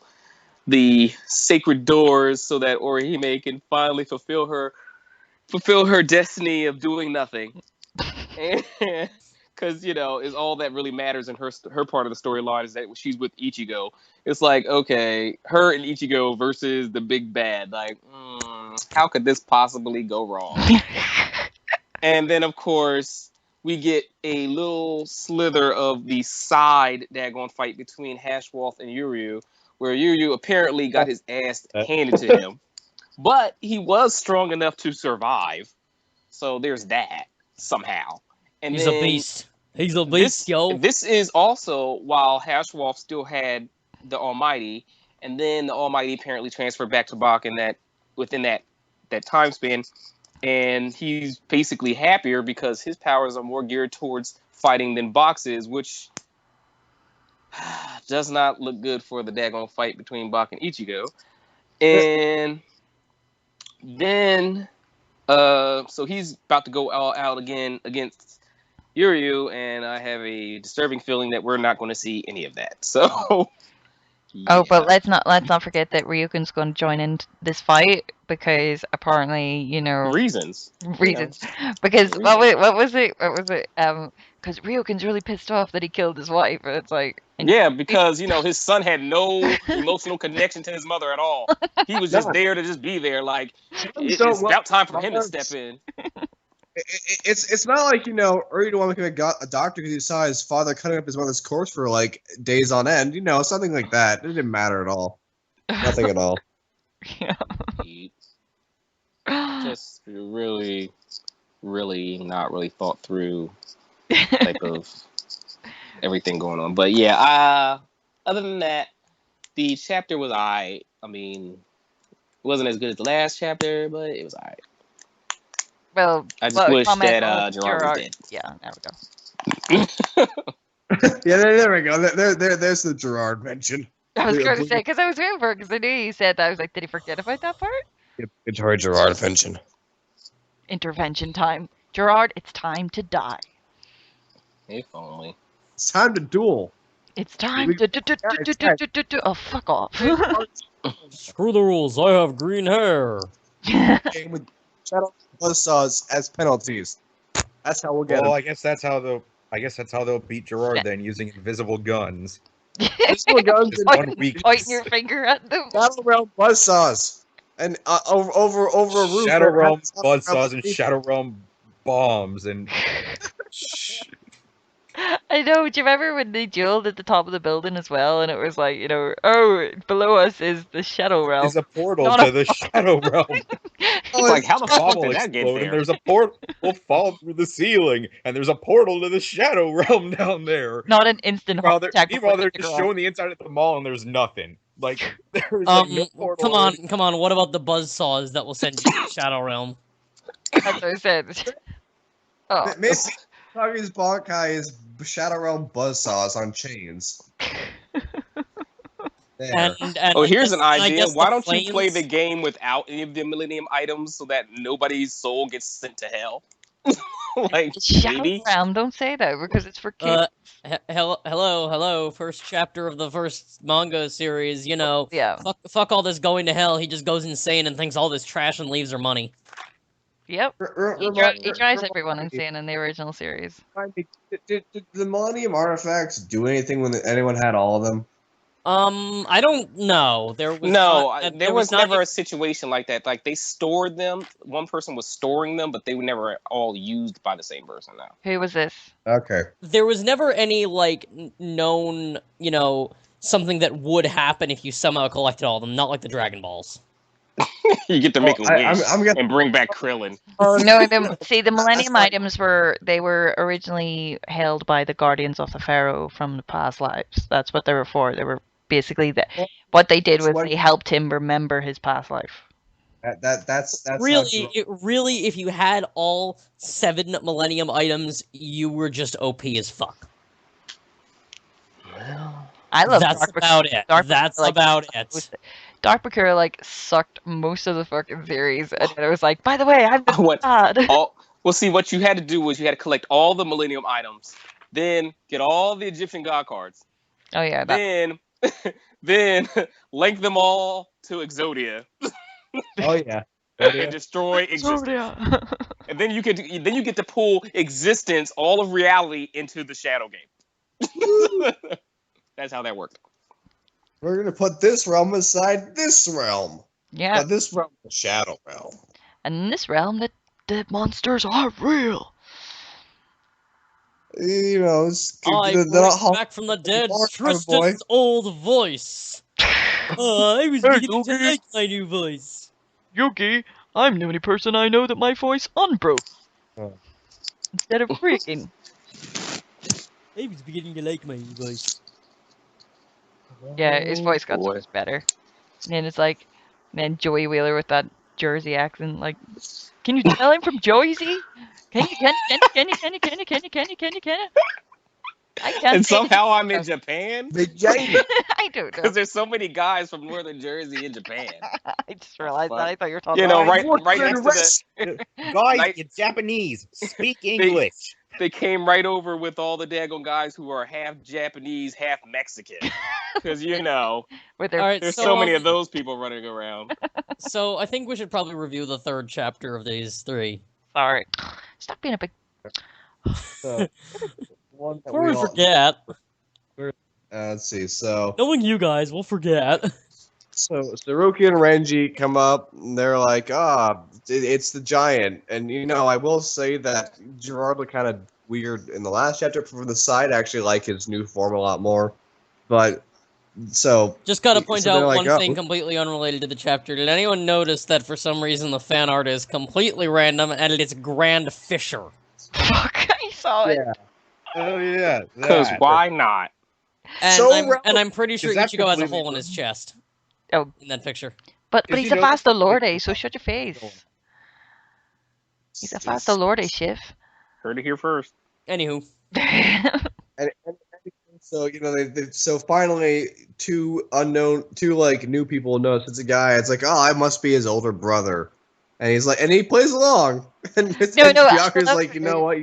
[SPEAKER 2] the sacred doors so that Orihime can finally fulfill her destiny of doing nothing. Because is all that really matters in her part of the storyline is that she's with Ichigo. It's like, okay, her and Ichigo versus the big bad. Like, how could this possibly go wrong? And then, of course, we get a little slither of the side daggone fight between Hashwolf and Yuryu, where Yuryu apparently got his ass handed to him. But he was strong enough to survive. So there's that, somehow. And
[SPEAKER 3] He's a beast. He's a beast, yo.
[SPEAKER 2] This is also while Hashwolf still had the Almighty, and then the Almighty apparently transferred back to Bach within that time span. And he's basically happier because his powers are more geared towards fighting than Bach's is, which does not look good for the daggone fight between Bach and Ichigo. And then, so he's about to go all out again against Yuryu, and I have a disturbing feeling that we're not going to see any of that. So, yeah.
[SPEAKER 5] Oh, but let's not forget that Ryuken's going to join in this fight because apparently,
[SPEAKER 2] reasons.
[SPEAKER 5] Because what was it? Because Ryuken's really pissed off that he killed his wife. And it's like,
[SPEAKER 2] because his son had no emotional connection to his mother at all. He was just there to just be there. Like it's about time for him to step in.
[SPEAKER 1] It's not like Uri didn't want to become a doctor because he saw his father cutting up his mother's corpse for like days on end. Something like that. It didn't matter at all. Nothing at all.
[SPEAKER 5] Yeah.
[SPEAKER 2] Just really, really not really thought through type of everything going on. But yeah, other than that, the chapter was alright. I mean, it wasn't as good as the last chapter, but it was alright.
[SPEAKER 5] Well,
[SPEAKER 2] I just wish
[SPEAKER 5] comment
[SPEAKER 2] that
[SPEAKER 5] on
[SPEAKER 2] Gerard was dead.
[SPEAKER 5] Yeah, there we go.
[SPEAKER 1] Yeah, there we go. There's the Gerard mention.
[SPEAKER 5] I was
[SPEAKER 1] Yeah,
[SPEAKER 5] going to say, because I was waiting for it, because I knew you said that. I was like, did he forget about that part?
[SPEAKER 1] Good Gerard mention.
[SPEAKER 5] Intervention time. Gerard, it's time to die.
[SPEAKER 2] If only.
[SPEAKER 1] It's time to duel.
[SPEAKER 5] It's time
[SPEAKER 1] We-
[SPEAKER 5] to
[SPEAKER 1] it's time.
[SPEAKER 5] Oh, fuck off.
[SPEAKER 3] Screw the rules. I have green hair.
[SPEAKER 1] Game with shadow buzzsaws as penalties. That's how we'll get
[SPEAKER 4] Well,
[SPEAKER 1] them.
[SPEAKER 4] I guess that's how they'll beat Gerard then, using invisible guns.
[SPEAKER 1] Invisible guns
[SPEAKER 4] Just
[SPEAKER 1] and
[SPEAKER 4] one weakness.
[SPEAKER 5] Pointing your finger at them.
[SPEAKER 1] Shadow Realm buzzsaws. And over a roof.
[SPEAKER 4] Shadow
[SPEAKER 1] that
[SPEAKER 4] Realm
[SPEAKER 1] has
[SPEAKER 4] buzzsaws and Shadow Realm bombs and
[SPEAKER 5] I know. Do you remember when they dueled at the top of the building as well? And it was like, oh, below us is the Shadow Realm.
[SPEAKER 4] is a portal
[SPEAKER 5] Not
[SPEAKER 4] to
[SPEAKER 5] a-
[SPEAKER 4] the Shadow Realm.
[SPEAKER 2] It's like, how the fuck
[SPEAKER 4] Bomb will
[SPEAKER 2] did that get
[SPEAKER 4] explode, and
[SPEAKER 2] there?
[SPEAKER 4] there's a portal will fall through the ceiling, and there's a portal to the Shadow Realm down there.
[SPEAKER 5] Not an instant
[SPEAKER 4] Meanwhile,
[SPEAKER 5] heart
[SPEAKER 4] they're,
[SPEAKER 5] attack.
[SPEAKER 4] meanwhile,
[SPEAKER 5] before
[SPEAKER 4] they're
[SPEAKER 5] they
[SPEAKER 4] just
[SPEAKER 5] go
[SPEAKER 4] showing
[SPEAKER 5] on.
[SPEAKER 4] the inside of the mall, and there's nothing. Like there's like no portal.
[SPEAKER 3] Come on. What about the buzzsaws that will send you to the Shadow Realm?
[SPEAKER 5] That's what I said. Oh.
[SPEAKER 1] Maybe Kage's Bankai is Shadow Realm buzzsaws on chains. There.
[SPEAKER 3] And
[SPEAKER 2] Oh, here's an
[SPEAKER 3] I
[SPEAKER 2] idea.
[SPEAKER 3] guess
[SPEAKER 2] Why
[SPEAKER 3] the
[SPEAKER 2] don't you play
[SPEAKER 3] flames-
[SPEAKER 2] the game without any of the Millennium items so that nobody's soul gets sent to hell? Like,
[SPEAKER 5] Shadow
[SPEAKER 2] maybe?
[SPEAKER 5] Realm, don't say that because it's for kids.
[SPEAKER 3] hello. First chapter of the first manga series.
[SPEAKER 5] Yeah.
[SPEAKER 3] Fuck all this going to hell. He just goes insane and thinks all this trash and leaves her money.
[SPEAKER 5] Yep. He drives everyone insane in the original series.
[SPEAKER 1] Did the Millennium artifacts do anything when anyone had all of them?
[SPEAKER 3] I don't know. There was
[SPEAKER 2] There was never a situation like that. Like, they stored them. One person was storing them, but they were never all used by the same person now.
[SPEAKER 5] Who was this?
[SPEAKER 1] Okay.
[SPEAKER 3] There was never any known, something that would happen if you somehow collected all of them. Not like the Dragon Balls.
[SPEAKER 2] You get to make a wish
[SPEAKER 1] I'm gonna-
[SPEAKER 2] and bring back Krillin.
[SPEAKER 5] No, the Millennium items were originally held by the Guardians of the Pharaoh from the past lives. That's what they were for. They were basically what they did was they helped him remember his past life.
[SPEAKER 1] That's
[SPEAKER 3] really, if you had all 7 Millennium items, you were just OP as fuck.
[SPEAKER 5] I love
[SPEAKER 3] That's
[SPEAKER 5] Dark
[SPEAKER 3] about it. That's about it.
[SPEAKER 5] Dark Bakura sucked most of the fucking series, and then it was like, by the way, I'm bad.
[SPEAKER 2] Well, see, what you had to do was you had to collect all the Millennium items, then get all the Egyptian god cards.
[SPEAKER 5] Oh yeah.
[SPEAKER 2] Then link them all to Exodia.
[SPEAKER 1] Oh yeah.
[SPEAKER 2] And destroy existence. And then you get to pull existence, all of reality, into the shadow game. That's how that worked.
[SPEAKER 1] We're gonna put this realm aside this realm.
[SPEAKER 5] Yeah.
[SPEAKER 1] But this realm is Shadow Realm.
[SPEAKER 5] And in this realm, the monsters are real.
[SPEAKER 3] I brought back from the dead Tristan's old voice. I was beginning to like my new voice.
[SPEAKER 5] Yogi, I'm the only person I know that my voice unbroke.
[SPEAKER 1] Oh.
[SPEAKER 5] Instead of freaking.
[SPEAKER 3] I was beginning to like my new voice.
[SPEAKER 5] Yeah, his voice got so much better. And then it's like, then Joey Wheeler with that Jersey accent, like, can you tell him from Jersey? Can you? I can't.
[SPEAKER 2] And somehow I'm in Japan.
[SPEAKER 5] I don't know.
[SPEAKER 2] Because there's so many guys from northern Jersey in Japan.
[SPEAKER 5] I just realized that. I thought you were talking.
[SPEAKER 2] Right next to the
[SPEAKER 4] guys, it's Japanese. Speak English.
[SPEAKER 2] They came right over with all the daggone guys who are half Japanese, half Mexican. Because, there's so many of those people running around.
[SPEAKER 3] So I think we should probably review the 3rd chapter of these 3.
[SPEAKER 5] Sorry. Stop being a big...
[SPEAKER 3] Before we forget...
[SPEAKER 1] Let's see, so...
[SPEAKER 3] Knowing you guys, we'll forget.
[SPEAKER 1] So Saruki and Renji come up, and they're like, it's the giant. And, I will say that Gerard looked kind of weird in the last chapter. From the side, I actually like his new form a lot more. But So
[SPEAKER 3] Just gotta point
[SPEAKER 1] they're
[SPEAKER 3] out
[SPEAKER 1] like,
[SPEAKER 3] one
[SPEAKER 1] oh,
[SPEAKER 3] thing completely unrelated to the chapter. Did anyone notice that for some reason the fan art is completely random and it's Grand Fisher?
[SPEAKER 5] Fuck, I saw it.
[SPEAKER 1] yeah.
[SPEAKER 4] Oh yeah,
[SPEAKER 2] Because
[SPEAKER 4] that.
[SPEAKER 2] why not?
[SPEAKER 3] And
[SPEAKER 1] So
[SPEAKER 3] I'm pretty sure
[SPEAKER 4] Is that
[SPEAKER 3] Ichigo has a
[SPEAKER 4] completely
[SPEAKER 3] hole in his chest
[SPEAKER 5] Oh,
[SPEAKER 3] in that picture.
[SPEAKER 5] but
[SPEAKER 4] Did
[SPEAKER 5] he's
[SPEAKER 4] you
[SPEAKER 5] a
[SPEAKER 4] know that
[SPEAKER 5] Fasta
[SPEAKER 4] the
[SPEAKER 5] Lorde,
[SPEAKER 4] picture
[SPEAKER 5] so
[SPEAKER 4] was-
[SPEAKER 5] shut your face. He's a Fasta Lorde, Shiv.
[SPEAKER 2] Heard it here first.
[SPEAKER 3] Anywho,
[SPEAKER 1] And so so finally two like new people notice it's a guy. It's like, oh, I must be his older brother, and he's like, and he plays along, and Byakuya's
[SPEAKER 5] I
[SPEAKER 1] like, you know what?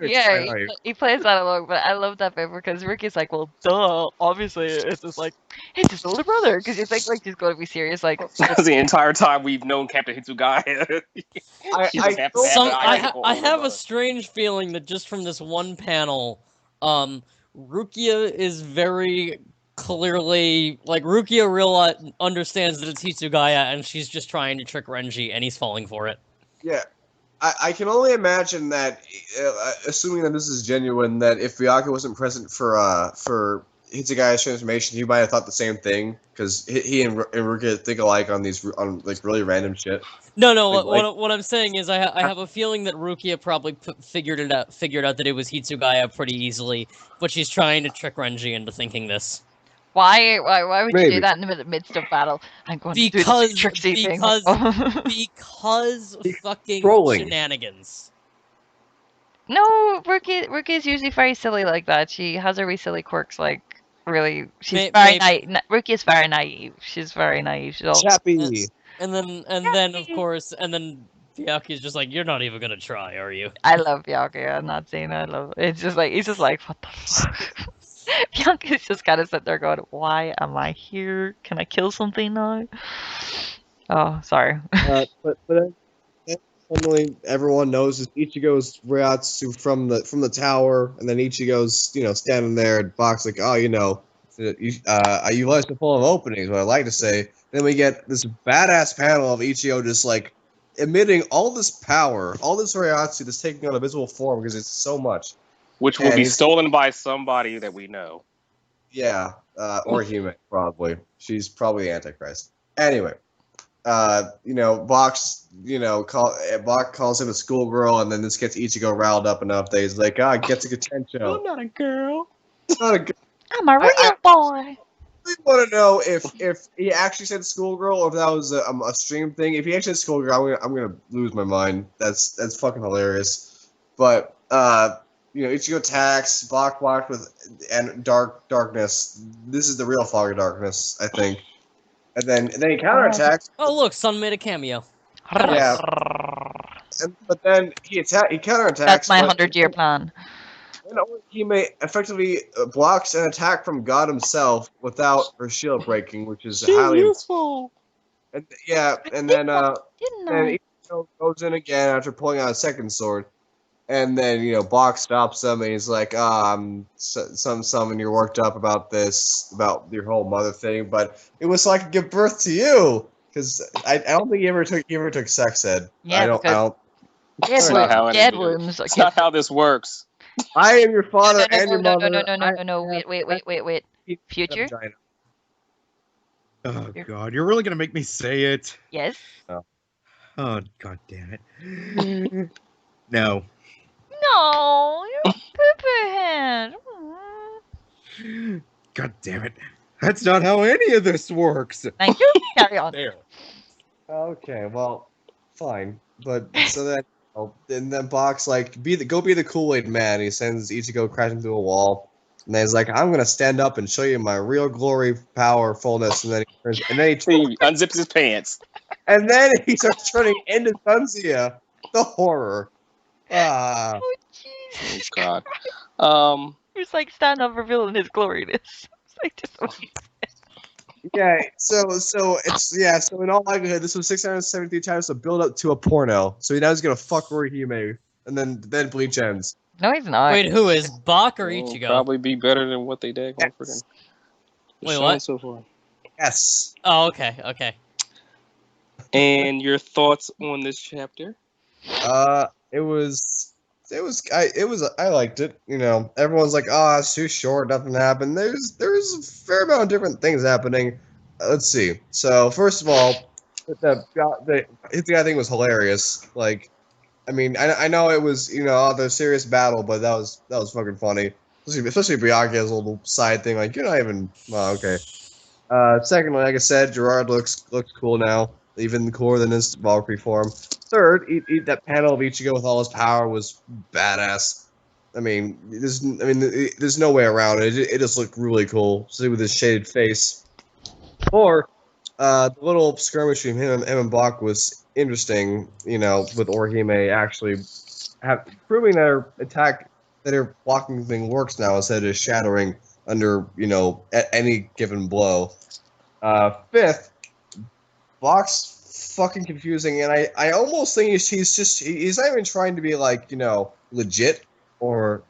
[SPEAKER 5] Yeah,
[SPEAKER 1] Try out.
[SPEAKER 5] he plays that along, but I love that bit because Ricky's like, well, duh, obviously it's just like, it's his older brother, because you think like he's going to be serious, like,
[SPEAKER 2] Because the entire time we've known Captain Hitsugaya. He just happens to have an identical
[SPEAKER 3] I
[SPEAKER 2] older
[SPEAKER 3] have a
[SPEAKER 2] brother.
[SPEAKER 3] strange feeling that just from this one panel, Rukia is very clearly like Rukia understands that it's Hitsugaya and she's just trying to trick Renji and he's falling for it.
[SPEAKER 1] Yeah. I can only imagine that, assuming that this is genuine, that if Byaku wasn't present for Hitsugaya's transformation, he might have thought the same thing because he and Rukia think alike on like really random shit.
[SPEAKER 3] No,
[SPEAKER 1] Like-
[SPEAKER 3] what I'm saying is I have a feeling that Rukia probably figured out that it was Hitsugaya pretty easily, but she's trying to trick Renji into thinking this.
[SPEAKER 5] why would you
[SPEAKER 1] Maybe.
[SPEAKER 5] do that in the midst of battle? I'm going to do
[SPEAKER 3] Because
[SPEAKER 5] this tricksy thing.
[SPEAKER 3] because fucking
[SPEAKER 1] trolling.
[SPEAKER 3] shenanigans.
[SPEAKER 5] No, Ruki's usually very silly like that. She has her wee silly quirks, like, really, she's
[SPEAKER 3] May-
[SPEAKER 5] very naive. Ruki's very naive. She's very naive. She's all,
[SPEAKER 1] Chappy.
[SPEAKER 3] And then Byaku's just like, you're not even gonna try, are you?
[SPEAKER 5] I love Byaku. I'm not saying I love. It's just like he's just like, what the fuck. Byaku's just kind of sitting there going, "Why am I here? Can I kill something now?" Oh, sorry.
[SPEAKER 1] But then suddenly everyone knows is Ichigo's Ryatsu from the tower, and then Ichigo's standing there at box like, oh, you lives are full of openings. What I like to say. Then we get this badass panel of Ichigo just like emitting all this power, all this Ryatsu that's taking on a visible form because it's so much.
[SPEAKER 2] Which will
[SPEAKER 1] And
[SPEAKER 2] be
[SPEAKER 1] he's-
[SPEAKER 2] stolen by somebody that we know.
[SPEAKER 1] Yeah, or human probably. She's probably Antichrist. Anyway. Box, Bach calls him a schoolgirl, and then this gets Ichigo riled up enough that he's like, gets a Gatencho.
[SPEAKER 2] I'm not a girl.
[SPEAKER 1] It's not a good.
[SPEAKER 5] I'm a real boy.
[SPEAKER 1] I want to know if he actually said schoolgirl or if that was a stream thing. If he actually said schoolgirl, I'm gonna lose my mind. That's fucking hilarious. But Ichigo attacks, Bach blocked with and darkness. This is the real fog of darkness, I think. And then he counterattacks.
[SPEAKER 3] Oh look, Sun made a cameo.
[SPEAKER 1] Yeah. But then he counterattacks.
[SPEAKER 5] That's my
[SPEAKER 1] but
[SPEAKER 5] 100-year plan.
[SPEAKER 1] then Orihime effectively blocks an attack from God himself without her shield breaking, which is
[SPEAKER 2] She's
[SPEAKER 1] highly.
[SPEAKER 2] useful.
[SPEAKER 1] And, yeah, and then
[SPEAKER 5] Didn't I?
[SPEAKER 1] Ichigo goes in again after pulling out a second sword, and then Bach stops him and he's like, and you're worked up about about your whole mother thing, but it was so I could give birth to you. Because I don't think he ever took sex ed.
[SPEAKER 5] Yeah,
[SPEAKER 1] I don't.
[SPEAKER 2] That's not how it
[SPEAKER 5] dead
[SPEAKER 2] is.
[SPEAKER 5] wombs.
[SPEAKER 2] It's not how this works.
[SPEAKER 1] I am your father and your mother.
[SPEAKER 5] No. Wait. Future?
[SPEAKER 1] Vagina.
[SPEAKER 4] Oh god, you're really gonna make me say it?
[SPEAKER 5] Yes.
[SPEAKER 4] Oh god damn it. No.
[SPEAKER 5] No, you're poo-poo head.
[SPEAKER 4] God damn it. That's not how any of this works.
[SPEAKER 5] Thank you. Carry on.
[SPEAKER 4] There.
[SPEAKER 1] Okay, well, fine. But so then, and then Bach's like, go be the Kool-Aid man. He sends Ichigo crashing through a wall, and then he's like, I'm gonna stand up and show you my real glory, power, fullness. And then
[SPEAKER 2] He unzips his pants.
[SPEAKER 1] and then he starts turning into Sunsia. The horror. Ah.
[SPEAKER 5] Oh,
[SPEAKER 2] Oh
[SPEAKER 5] Jesus.
[SPEAKER 2] God.
[SPEAKER 5] He's like stand up revealing his gloriness. It's like just
[SPEAKER 1] Yeah, so in all likelihood, this was 673 times to build up to a porno. So now he's gonna fuck Orihime, and then Bleach ends.
[SPEAKER 5] No, he's not.
[SPEAKER 3] Wait, who is Bach or
[SPEAKER 2] Will
[SPEAKER 3] Ichigo?
[SPEAKER 2] probably be better than what they did.
[SPEAKER 1] Yes.
[SPEAKER 3] Wait, what?
[SPEAKER 2] So far.
[SPEAKER 1] Yes.
[SPEAKER 3] Oh, okay.
[SPEAKER 2] And your thoughts on this chapter?
[SPEAKER 1] It was I liked it. You know, everyone's like, oh, it's too short, nothing happened. There's a fair amount of different things happening. Let's see. So first of all, the guy thing was hilarious. Like, I mean, I know it was the serious battle, but that was fucking funny. Especially Byakuya's little side thing. Like, you're not even. Well, okay. Secondly, like I said, Gerard looks cool now, even cooler than his Valkyrie form. Third, that panel of Ichigo with all his power was badass. I mean, there's no way around it. It just looked really cool, especially with his shaded face. Four, the little skirmish between him and Bach was interesting. You know, with Orihime actually proving that her blocking thing works now instead of just shattering under at any given blow. Fifth, Bach's fucking confusing, and I almost think he's not even trying to be like legit or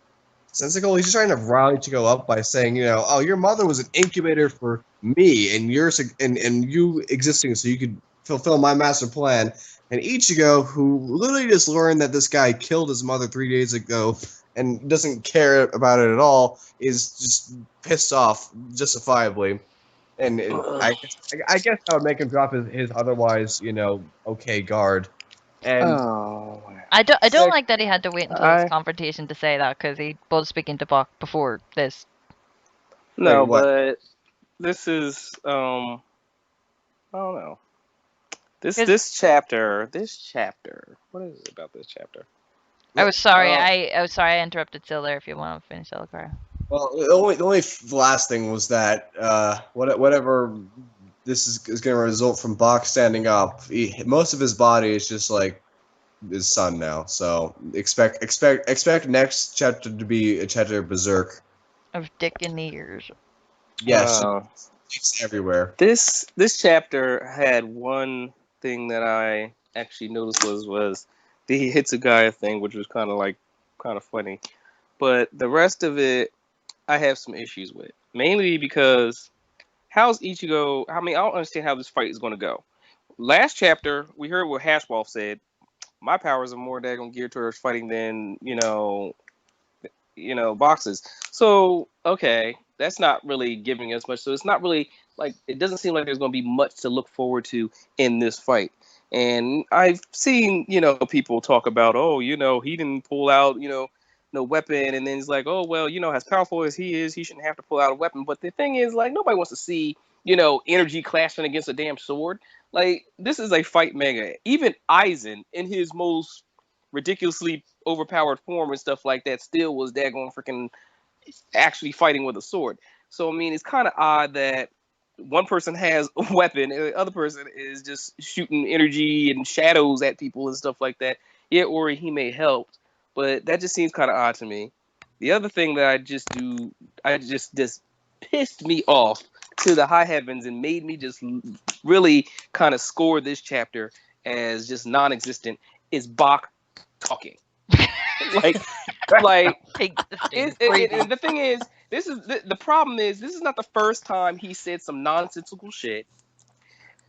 [SPEAKER 1] sensical. He's just trying to rally to go up by saying oh, your mother was an incubator for me, and you existing so you could fulfill my master plan. And Ichigo, who literally just learned that this guy killed his mother 3 days ago and doesn't care about it at all, is just pissed off justifiably. And I guess that would make him drop his otherwise, okay guard. And
[SPEAKER 2] Oh.
[SPEAKER 5] I don't
[SPEAKER 1] Six-
[SPEAKER 5] like that he had to wait until
[SPEAKER 2] I-
[SPEAKER 5] this confrontation to say that, because he was speaking to Bach before this.
[SPEAKER 2] No,
[SPEAKER 1] Wait, what?
[SPEAKER 2] but this is I don't know. This chapter. What is it about this chapter?
[SPEAKER 5] I was sorry.
[SPEAKER 1] Oh.
[SPEAKER 5] I was sorry I interrupted Sil there. If you want to finish, Elakar.
[SPEAKER 1] Well, the only last thing was that whatever this is going to result from Bach standing up, most of his body is just like his son now. So expect next chapter to be a chapter of Berserk.
[SPEAKER 5] Of dick in the ears.
[SPEAKER 1] Yes, it's everywhere.
[SPEAKER 2] This chapter had one thing that I actually noticed was the Hitsugaya thing, which was kind of funny. But the rest of it, I have some issues with. Mainly because how's Ichigo? I mean, I don't understand how this fight is going to go. Last chapter, we heard what Hashwolf said. My powers are more daggone geared towards fighting than boxes. So okay, that's not really giving us much. So it's not really like it doesn't seem like there's going to be much to look forward to in this fight. And I've seen people talk about he didn't pull out no weapon, and then he's like, oh well, as powerful as he is, he shouldn't have to pull out a weapon. But the thing is, like, nobody wants to see energy clashing against a damn sword. Like, this is a fight mega. Even Aizen in his most ridiculously overpowered form and stuff like that still was daggone freaking actually fighting with a sword. So I mean, it's kind of odd that one person has a weapon and the other person is just shooting energy and shadows at people and stuff like that. Yeah, Orihime helped, but that just seems kind of odd to me. The other thing that I just pissed me off to the high heavens and made me just really kind of score this chapter as just non-existent is Bach talking. like
[SPEAKER 5] Take the sting.
[SPEAKER 2] and the thing is, this is the problem is this is not the first time he said some nonsensical shit.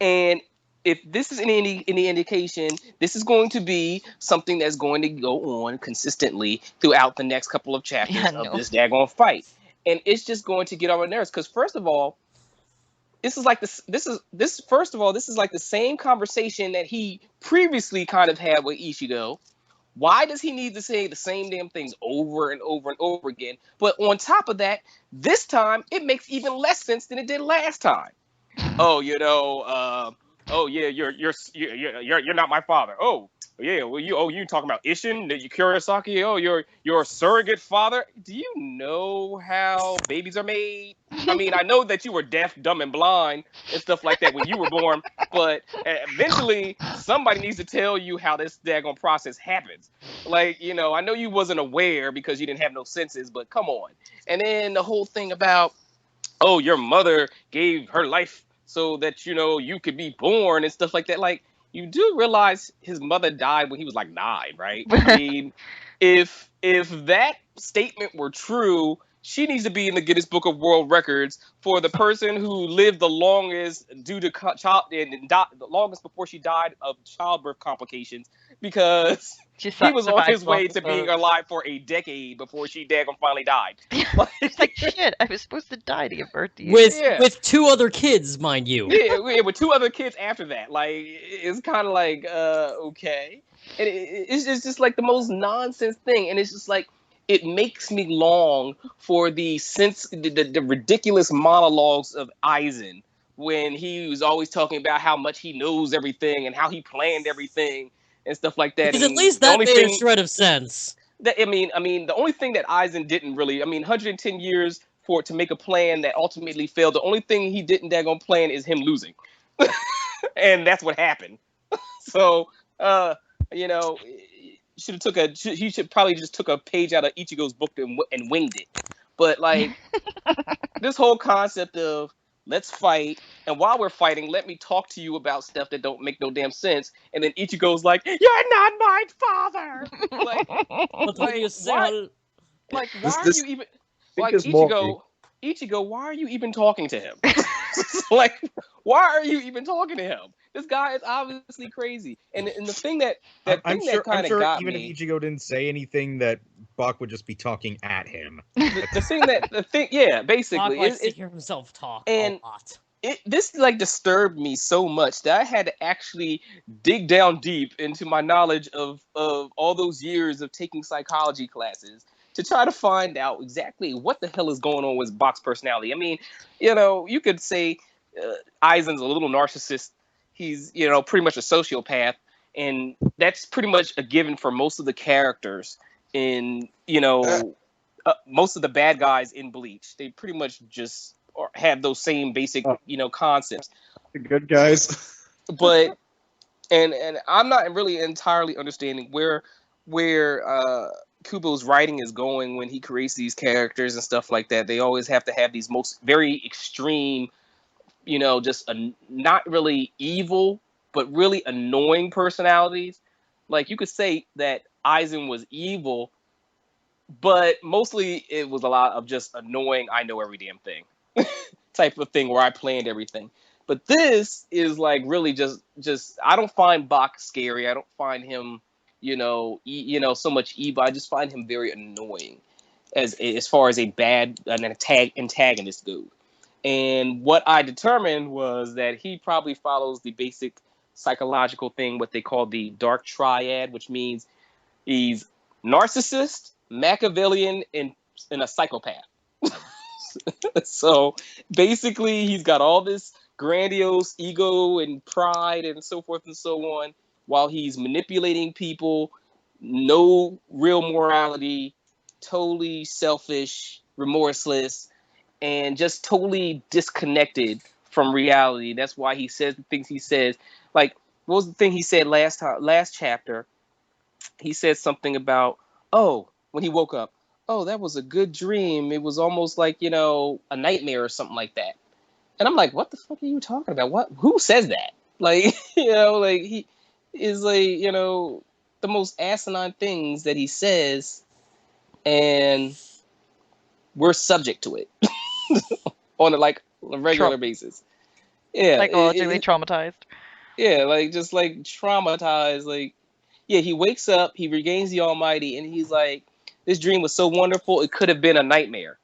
[SPEAKER 2] And if this is any indication, this is going to be something that's going to go on consistently throughout the next couple of chapters of this daggone fight. And it's just going to get on my nerves because first of all, this is like first of all, this is like the same conversation that he previously kind of had with Ichigo. Why does he need to say the same damn things over and over and over again? But on top of that, this time it makes even less sense than it did last time. Oh, oh yeah, you're not my father. Oh yeah, well you talking about Ishin, you Kurosaki? Oh, you're a surrogate father. Do you know how babies are made? I mean, I know that you were deaf, dumb, and blind and stuff like that when you were born, but eventually somebody needs to tell you how this daggone process happens. Like, I know you wasn't aware because you didn't have no senses, but come on. And then the whole thing about, oh, your mother gave her life so that you could be born and stuff like that. Like, you do realize his mother died when he was like 9, right? I mean, if that statement were true, she needs to be in the Guinness Book of World Records for the person who lived the longest due to child and the longest before she died of childbirth complications. because
[SPEAKER 5] She
[SPEAKER 2] he was on his
[SPEAKER 5] survived
[SPEAKER 2] way
[SPEAKER 5] both
[SPEAKER 2] to being
[SPEAKER 5] episodes.
[SPEAKER 2] alive for a decade before she daggone finally died.
[SPEAKER 5] It's like, shit, I was supposed to die to give birth to you.
[SPEAKER 3] With 2 other kids, mind you.
[SPEAKER 2] Yeah, with 2 other kids after that. Like, it's kind of like, okay. And it's just like the most nonsense thing. And it's just like, it makes me long for the ridiculous monologues of Eisen when he was always talking about how much he knows everything and how he planned everything and stuff like that.
[SPEAKER 3] Because at
[SPEAKER 2] And
[SPEAKER 3] least
[SPEAKER 2] the
[SPEAKER 3] that
[SPEAKER 2] only
[SPEAKER 3] made a
[SPEAKER 2] thing
[SPEAKER 3] shred of sense.
[SPEAKER 2] that the only thing that Eisen didn't really, 110 years for it to make a plan that ultimately failed. The only thing he didn't daggone plan is him losing, and that's what happened. So, you know, he should probably just took a page out of Ichigo's book and winged it. But like this whole concept of let's fight, and while we're fighting, let me talk to you about stuff that don't make no damn sense. And then Ichigo's like, "You're not my father." Like,
[SPEAKER 3] What will you say?
[SPEAKER 2] why? Like, why
[SPEAKER 1] This
[SPEAKER 2] are
[SPEAKER 1] this
[SPEAKER 2] you even
[SPEAKER 1] think
[SPEAKER 2] like
[SPEAKER 1] is Morphy.
[SPEAKER 2] Ichigo, why are you even talking to him? Like, why are you even talking to him? This guy is obviously crazy. And the thing that
[SPEAKER 4] I'm sure
[SPEAKER 2] kind of got
[SPEAKER 4] even if
[SPEAKER 2] me,
[SPEAKER 4] Ichigo didn't say anything, that Bach would just be talking at him.
[SPEAKER 2] yeah,
[SPEAKER 3] Bach
[SPEAKER 2] basically,
[SPEAKER 3] likes to hear himself talk a
[SPEAKER 2] and
[SPEAKER 3] lot.
[SPEAKER 2] this like disturbed me so much that I had to actually dig down deep into my knowledge of all those years of taking psychology classes to try to find out exactly what the hell is going on with Bach's personality. I mean, you could say Eisen's a little narcissist. He's, pretty much a sociopath, and that's pretty much a given for most of the characters in, most of the bad guys in Bleach. They pretty much just have those same basic, concepts.
[SPEAKER 1] The good guys.
[SPEAKER 2] But and I'm not really entirely understanding where Kubo's writing is going when he creates these characters and stuff like that. They always have to have these most very extreme, just not really evil, but really annoying personalities. Like you could say that Eisen was evil, but mostly it was a lot of just annoying. I know every damn thing type of thing where I planned everything. But this is like really just I don't find Bach scary. I don't find him, so much evil. I just find him very annoying as far as antagonist goes. And what I determined was that he probably follows the basic psychological thing, what they call the dark triad, which means he's narcissist, Machiavellian, and a psychopath. So basically, he's got all this grandiose ego and pride and so forth and so on, while he's manipulating people, no real morality, totally selfish, remorseless, and just totally disconnected from reality. That's why he says the things he says. Like, what was the thing he said last chapter? He said something about, oh, when he woke up, oh, that was a good dream. It was almost like, a nightmare or something like that. And I'm like, what the fuck are you talking about? What? Who says that? Like, like he is like, the most asinine things that he says, and we're subject to it on a regular basis. Yeah,
[SPEAKER 5] Psychologically traumatized.
[SPEAKER 2] yeah, like just like traumatized. Like, yeah, he wakes up, he regains the Almighty, and he's like, this dream was so wonderful, it could have been a nightmare.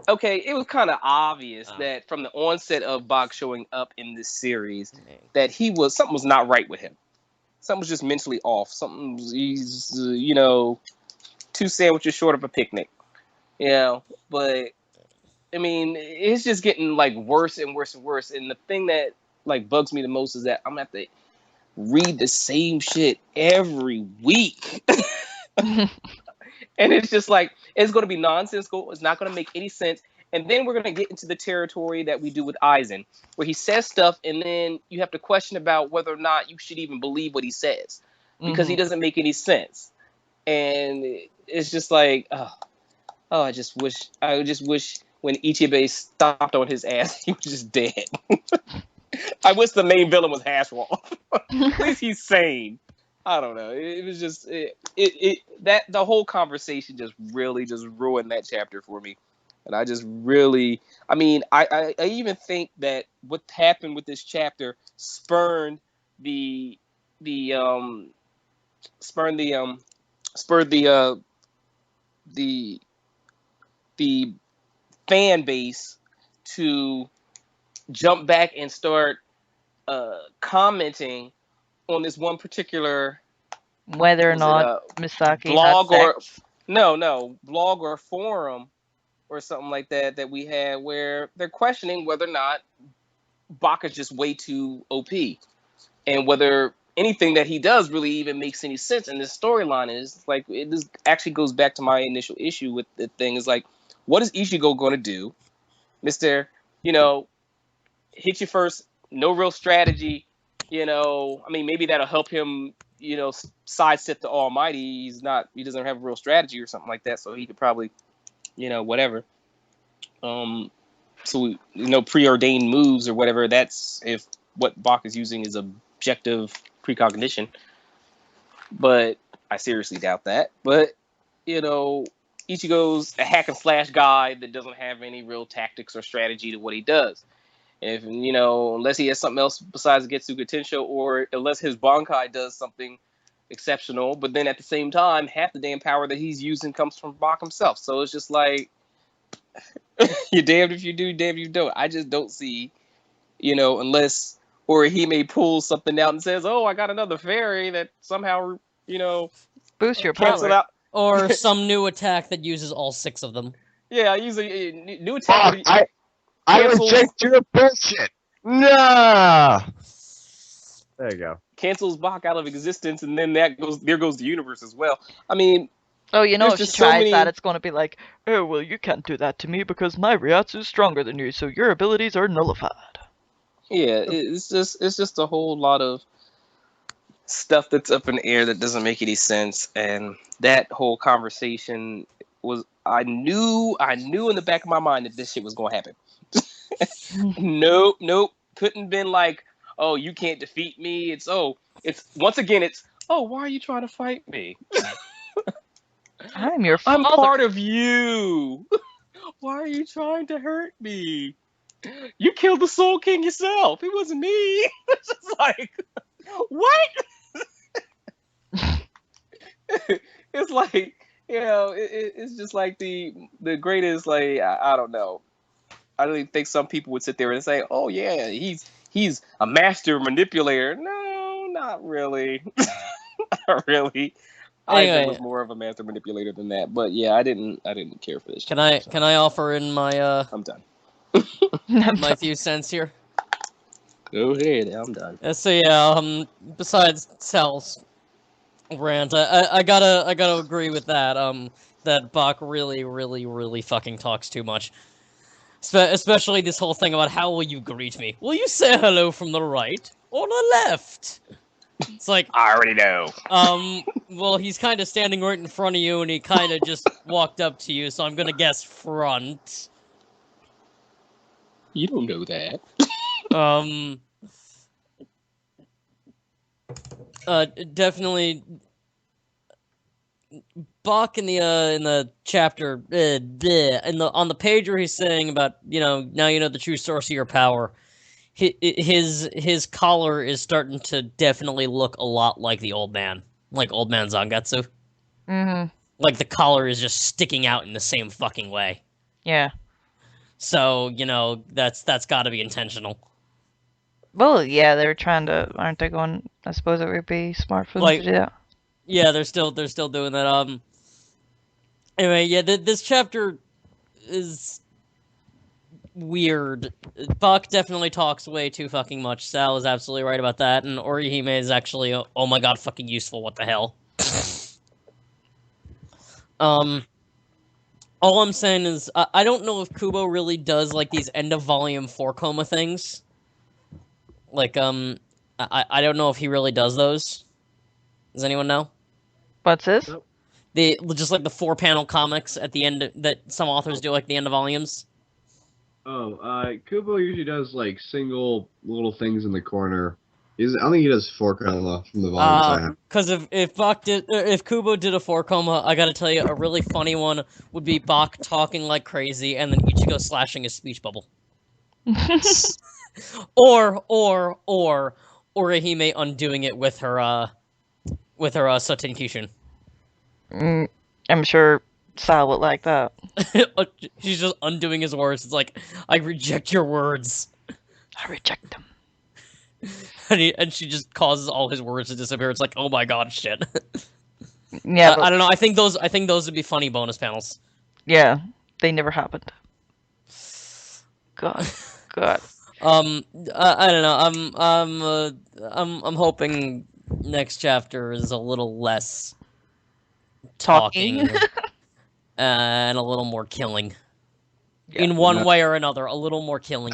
[SPEAKER 2] Okay, it was kind of obvious that from the onset of Bach showing up in this series, that something was not right with him. Something was just mentally off. He's 2 sandwiches short of a picnic. But I mean, it's just getting like worse and worse and worse. And the thing that like bugs me the most is that I'm gonna have to read the same shit every week. And it's just like, it's going to be nonsensical. It's not going to make any sense. And then we're going to get into the territory that we do with Eisen, where he says stuff, and then you have to question about whether or not you should even believe what he says, because he doesn't make any sense. And it's just like, I just wish when Ichibei stopped on his ass, he was just dead. I wish the main villain was Hashwall. At least he's sane. I don't know. It was just that the whole conversation just really just ruined that chapter for me. And I just really, I even think that what happened with this chapter spurned the spurred the the fan base to jump back and start commenting on this one particular
[SPEAKER 5] Whether or
[SPEAKER 2] was it
[SPEAKER 5] not
[SPEAKER 2] a
[SPEAKER 5] Misaki
[SPEAKER 2] blog
[SPEAKER 5] had
[SPEAKER 2] or
[SPEAKER 5] sex.
[SPEAKER 2] no blog or forum or something like that we had where they're questioning whether or not Bach is just way too OP and whether anything that he does really even makes any sense. And this storyline is like this actually goes back to my initial issue with the thing is like, what is Ichigo going to do, Mister? You know, hit you first, no real strategy. You know, I mean, maybe that'll help him. You know, sidestep the Almighty. He doesn't have a real strategy or something like that. So he could probably, you know, whatever. So preordained moves or whatever. That's if what Bach is using is objective precognition. But I seriously doubt that. But you know, Ichigo's a hack and slash guy that doesn't have any real tactics or strategy to what he does. If unless he has something else besides Getsuga Tensho, or unless his Bankai does something exceptional, but then at the same time, half the damn power that he's using comes from Bach himself. So it's just like you're damned if you do, damned if you don't. I just don't see, unless or he may pull something out and says, "Oh, I got another fairy that somehow
[SPEAKER 5] Boost your
[SPEAKER 2] cancel
[SPEAKER 5] power.
[SPEAKER 2] out."
[SPEAKER 3] Or some new attack that uses all 6 of them.
[SPEAKER 2] Yeah, I use a new attack.
[SPEAKER 6] I
[SPEAKER 2] cancels-
[SPEAKER 6] reject your bullshit. Nah.
[SPEAKER 1] There you go.
[SPEAKER 2] Cancels Bach out of existence, and then there goes the universe as well. I mean,
[SPEAKER 5] Oh, if
[SPEAKER 2] there's
[SPEAKER 5] she
[SPEAKER 2] just so
[SPEAKER 5] tries
[SPEAKER 2] many-
[SPEAKER 5] that, it's going to be like, oh, well, you can't do that to me because my Ryatsu's stronger than you, so your abilities are nullified.
[SPEAKER 2] yeah, it's just a whole lot of stuff that's up in the air that doesn't make any sense, and that whole conversation was I knew in the back of my mind that this shit was going to happen. Nope, couldn't been like, oh, you can't defeat me. It's once again, oh, why are you trying to fight me?
[SPEAKER 5] I'm your
[SPEAKER 2] I'm
[SPEAKER 5] father.
[SPEAKER 2] part of you. Why are you trying to hurt me? You killed the Soul King yourself. It wasn't me. It's just like, what? It's like, it's just like the greatest, like, I don't know. I really think some people would sit there and say, oh yeah, he's a master manipulator. No, not really. Not really.
[SPEAKER 3] Anyway.
[SPEAKER 2] I was more of a master manipulator than that. But yeah, I didn't care for this.
[SPEAKER 3] Can I offer in my
[SPEAKER 2] I'm done.
[SPEAKER 3] my few cents here?
[SPEAKER 2] Go ahead, I'm done.
[SPEAKER 3] So yeah, besides Sal's rant, I gotta agree with that. That Bach really, really, really fucking talks too much. Especially this whole thing about how will you greet me? Will you say hello from the right or the left? It's like,
[SPEAKER 2] I already know.
[SPEAKER 3] well, he's kind of standing right in front of you, and he kind of just walked up to you, so I'm gonna guess front.
[SPEAKER 2] You don't know that.
[SPEAKER 3] Definitely. Bach in the chapter on the page where he's saying about now you know the true source of your power. His collar is starting to definitely look a lot like the old man, like old man Zangetsu.
[SPEAKER 5] Mm-hmm.
[SPEAKER 3] Like the collar is just sticking out in the same fucking way.
[SPEAKER 5] Yeah.
[SPEAKER 3] So that's got to be intentional.
[SPEAKER 5] Well, yeah, they're trying to, aren't they going? I suppose it would be smart for them to do that.
[SPEAKER 3] Yeah, they're still doing that. Anyway, yeah, this chapter is weird. Buck definitely talks way too fucking much. Sal is absolutely right about that, and Orihime is actually, oh my god, fucking useful. What the hell? All I'm saying is, I don't know if Kubo really does like these end of volume 4 coma things. Like, I don't know if he really does those. Does anyone know?
[SPEAKER 5] What's this?
[SPEAKER 3] Just like the 4-panel comics at the end that some authors do, like the end of volumes.
[SPEAKER 1] Kubo usually does like single little things in the corner. I don't think he does 4 coma from the volumes I have.
[SPEAKER 3] Because if Kubo did a 4 coma, I gotta tell you, a really funny one would be Bach talking like crazy and then Ichigo slashing his speech bubble. or Orihime undoing it with her with her Sutton Kishin.
[SPEAKER 5] I'm sure Sal would like that.
[SPEAKER 3] She's just undoing his words. It's like, I reject your words.
[SPEAKER 5] I reject them.
[SPEAKER 3] And she just causes all his words to disappear. It's like, oh my god, shit.
[SPEAKER 5] Yeah, but
[SPEAKER 3] I don't know. I think those would be funny bonus panels.
[SPEAKER 5] yeah, they never happened. God.
[SPEAKER 3] I don't know. I'm hoping next chapter is a little less talking and a little more killing.
[SPEAKER 5] Yeah.
[SPEAKER 3] In one
[SPEAKER 1] No.
[SPEAKER 3] way or another, a little more killing.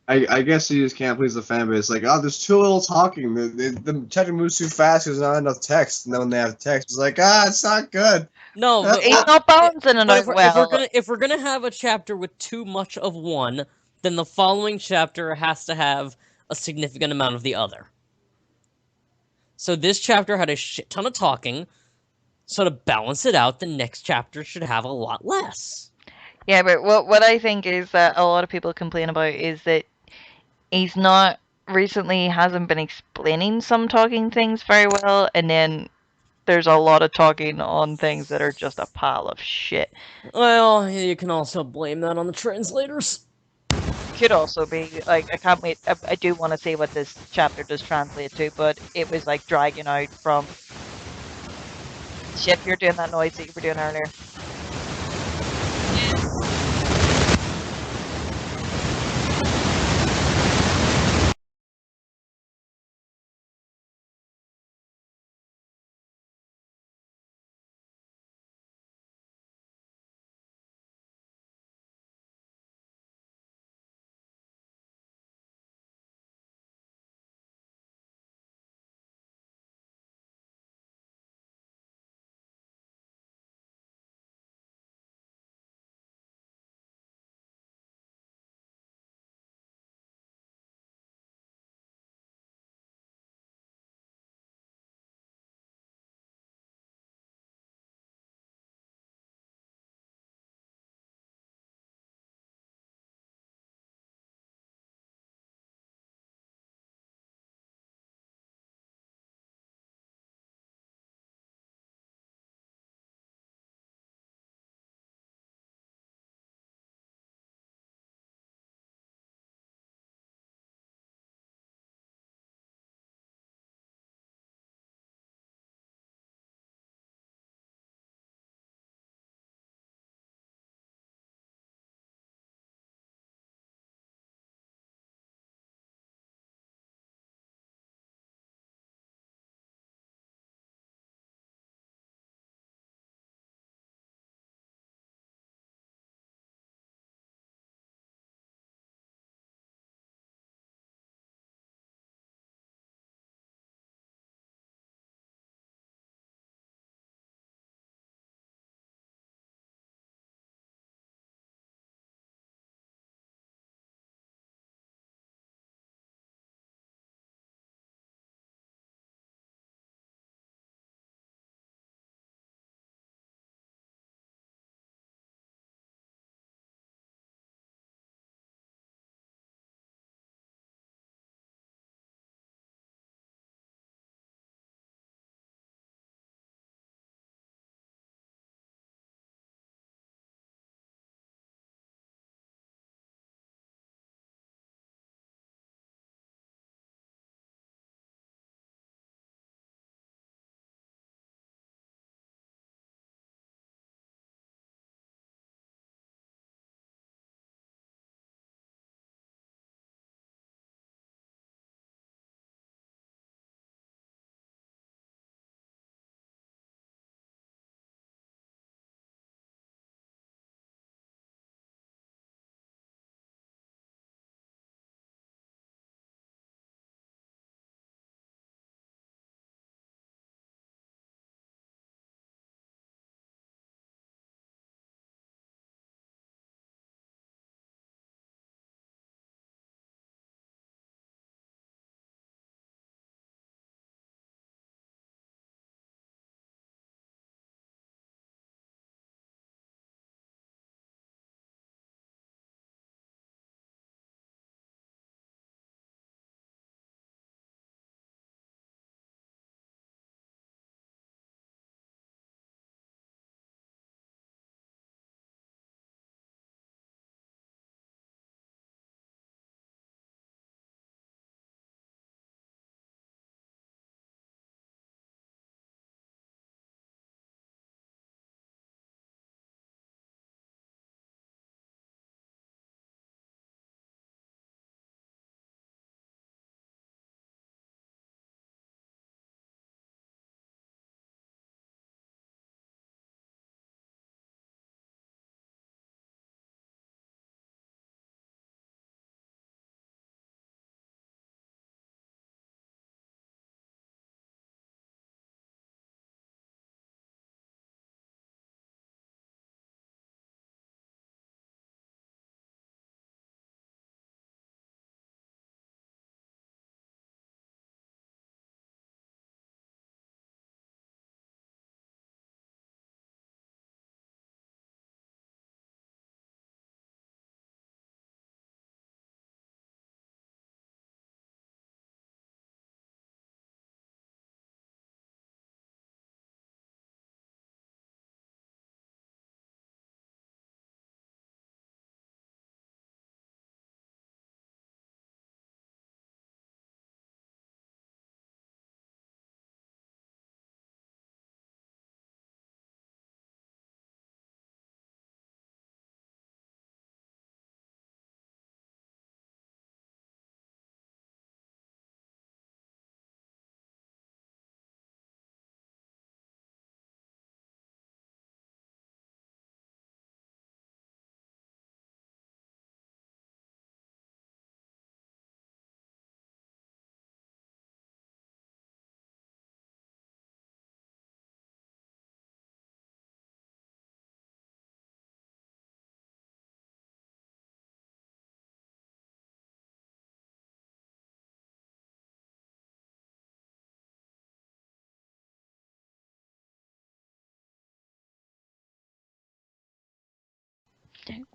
[SPEAKER 1] I guess you just can't please the fan base. Like, oh, there's too little talking. The chapter moves too fast. There's not enough text. And then when they have text, it's like, it's not good.
[SPEAKER 3] No, but
[SPEAKER 5] He's not balancing it out well.
[SPEAKER 3] if we're gonna have a chapter with too much of one, then the following chapter has to have a significant amount of the other. So this chapter had a shit ton of talking. So to balance it out, the next chapter should have a lot less.
[SPEAKER 5] Yeah, but what I think is that a lot of people complain about is that he's not recently hasn't been explaining some talking things very well, and then there's a lot of talking on things that are just a pile of shit.
[SPEAKER 3] Well, you can also blame that on the translators.
[SPEAKER 5] Could also be like, I can't wait. I do want to see what this chapter does translate to, but it was like dragging out from shit. You're doing that noise that you were doing earlier.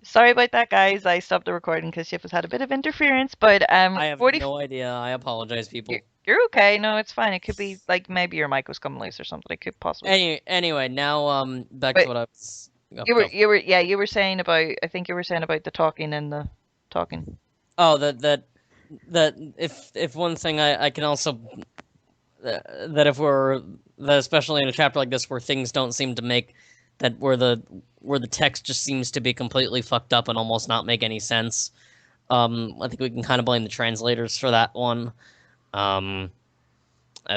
[SPEAKER 5] Sorry about that, guys. I stopped the recording because Ship has had a bit of interference. But
[SPEAKER 3] I have
[SPEAKER 5] 40.
[SPEAKER 3] no idea. I apologize, people.
[SPEAKER 5] You're okay. No, it's fine. It could be like maybe your mic was coming loose or something. It could possibly.
[SPEAKER 3] Anyway, now back
[SPEAKER 5] But
[SPEAKER 3] to what I was.
[SPEAKER 5] you were saying about. I think you were saying about the talking and the talking.
[SPEAKER 3] Oh, that if one thing I can also that if we're that especially in a chapter like this where things don't seem to make that where the text just seems to be completely fucked up and almost not make any sense. I think we can kind of blame the translators for that one.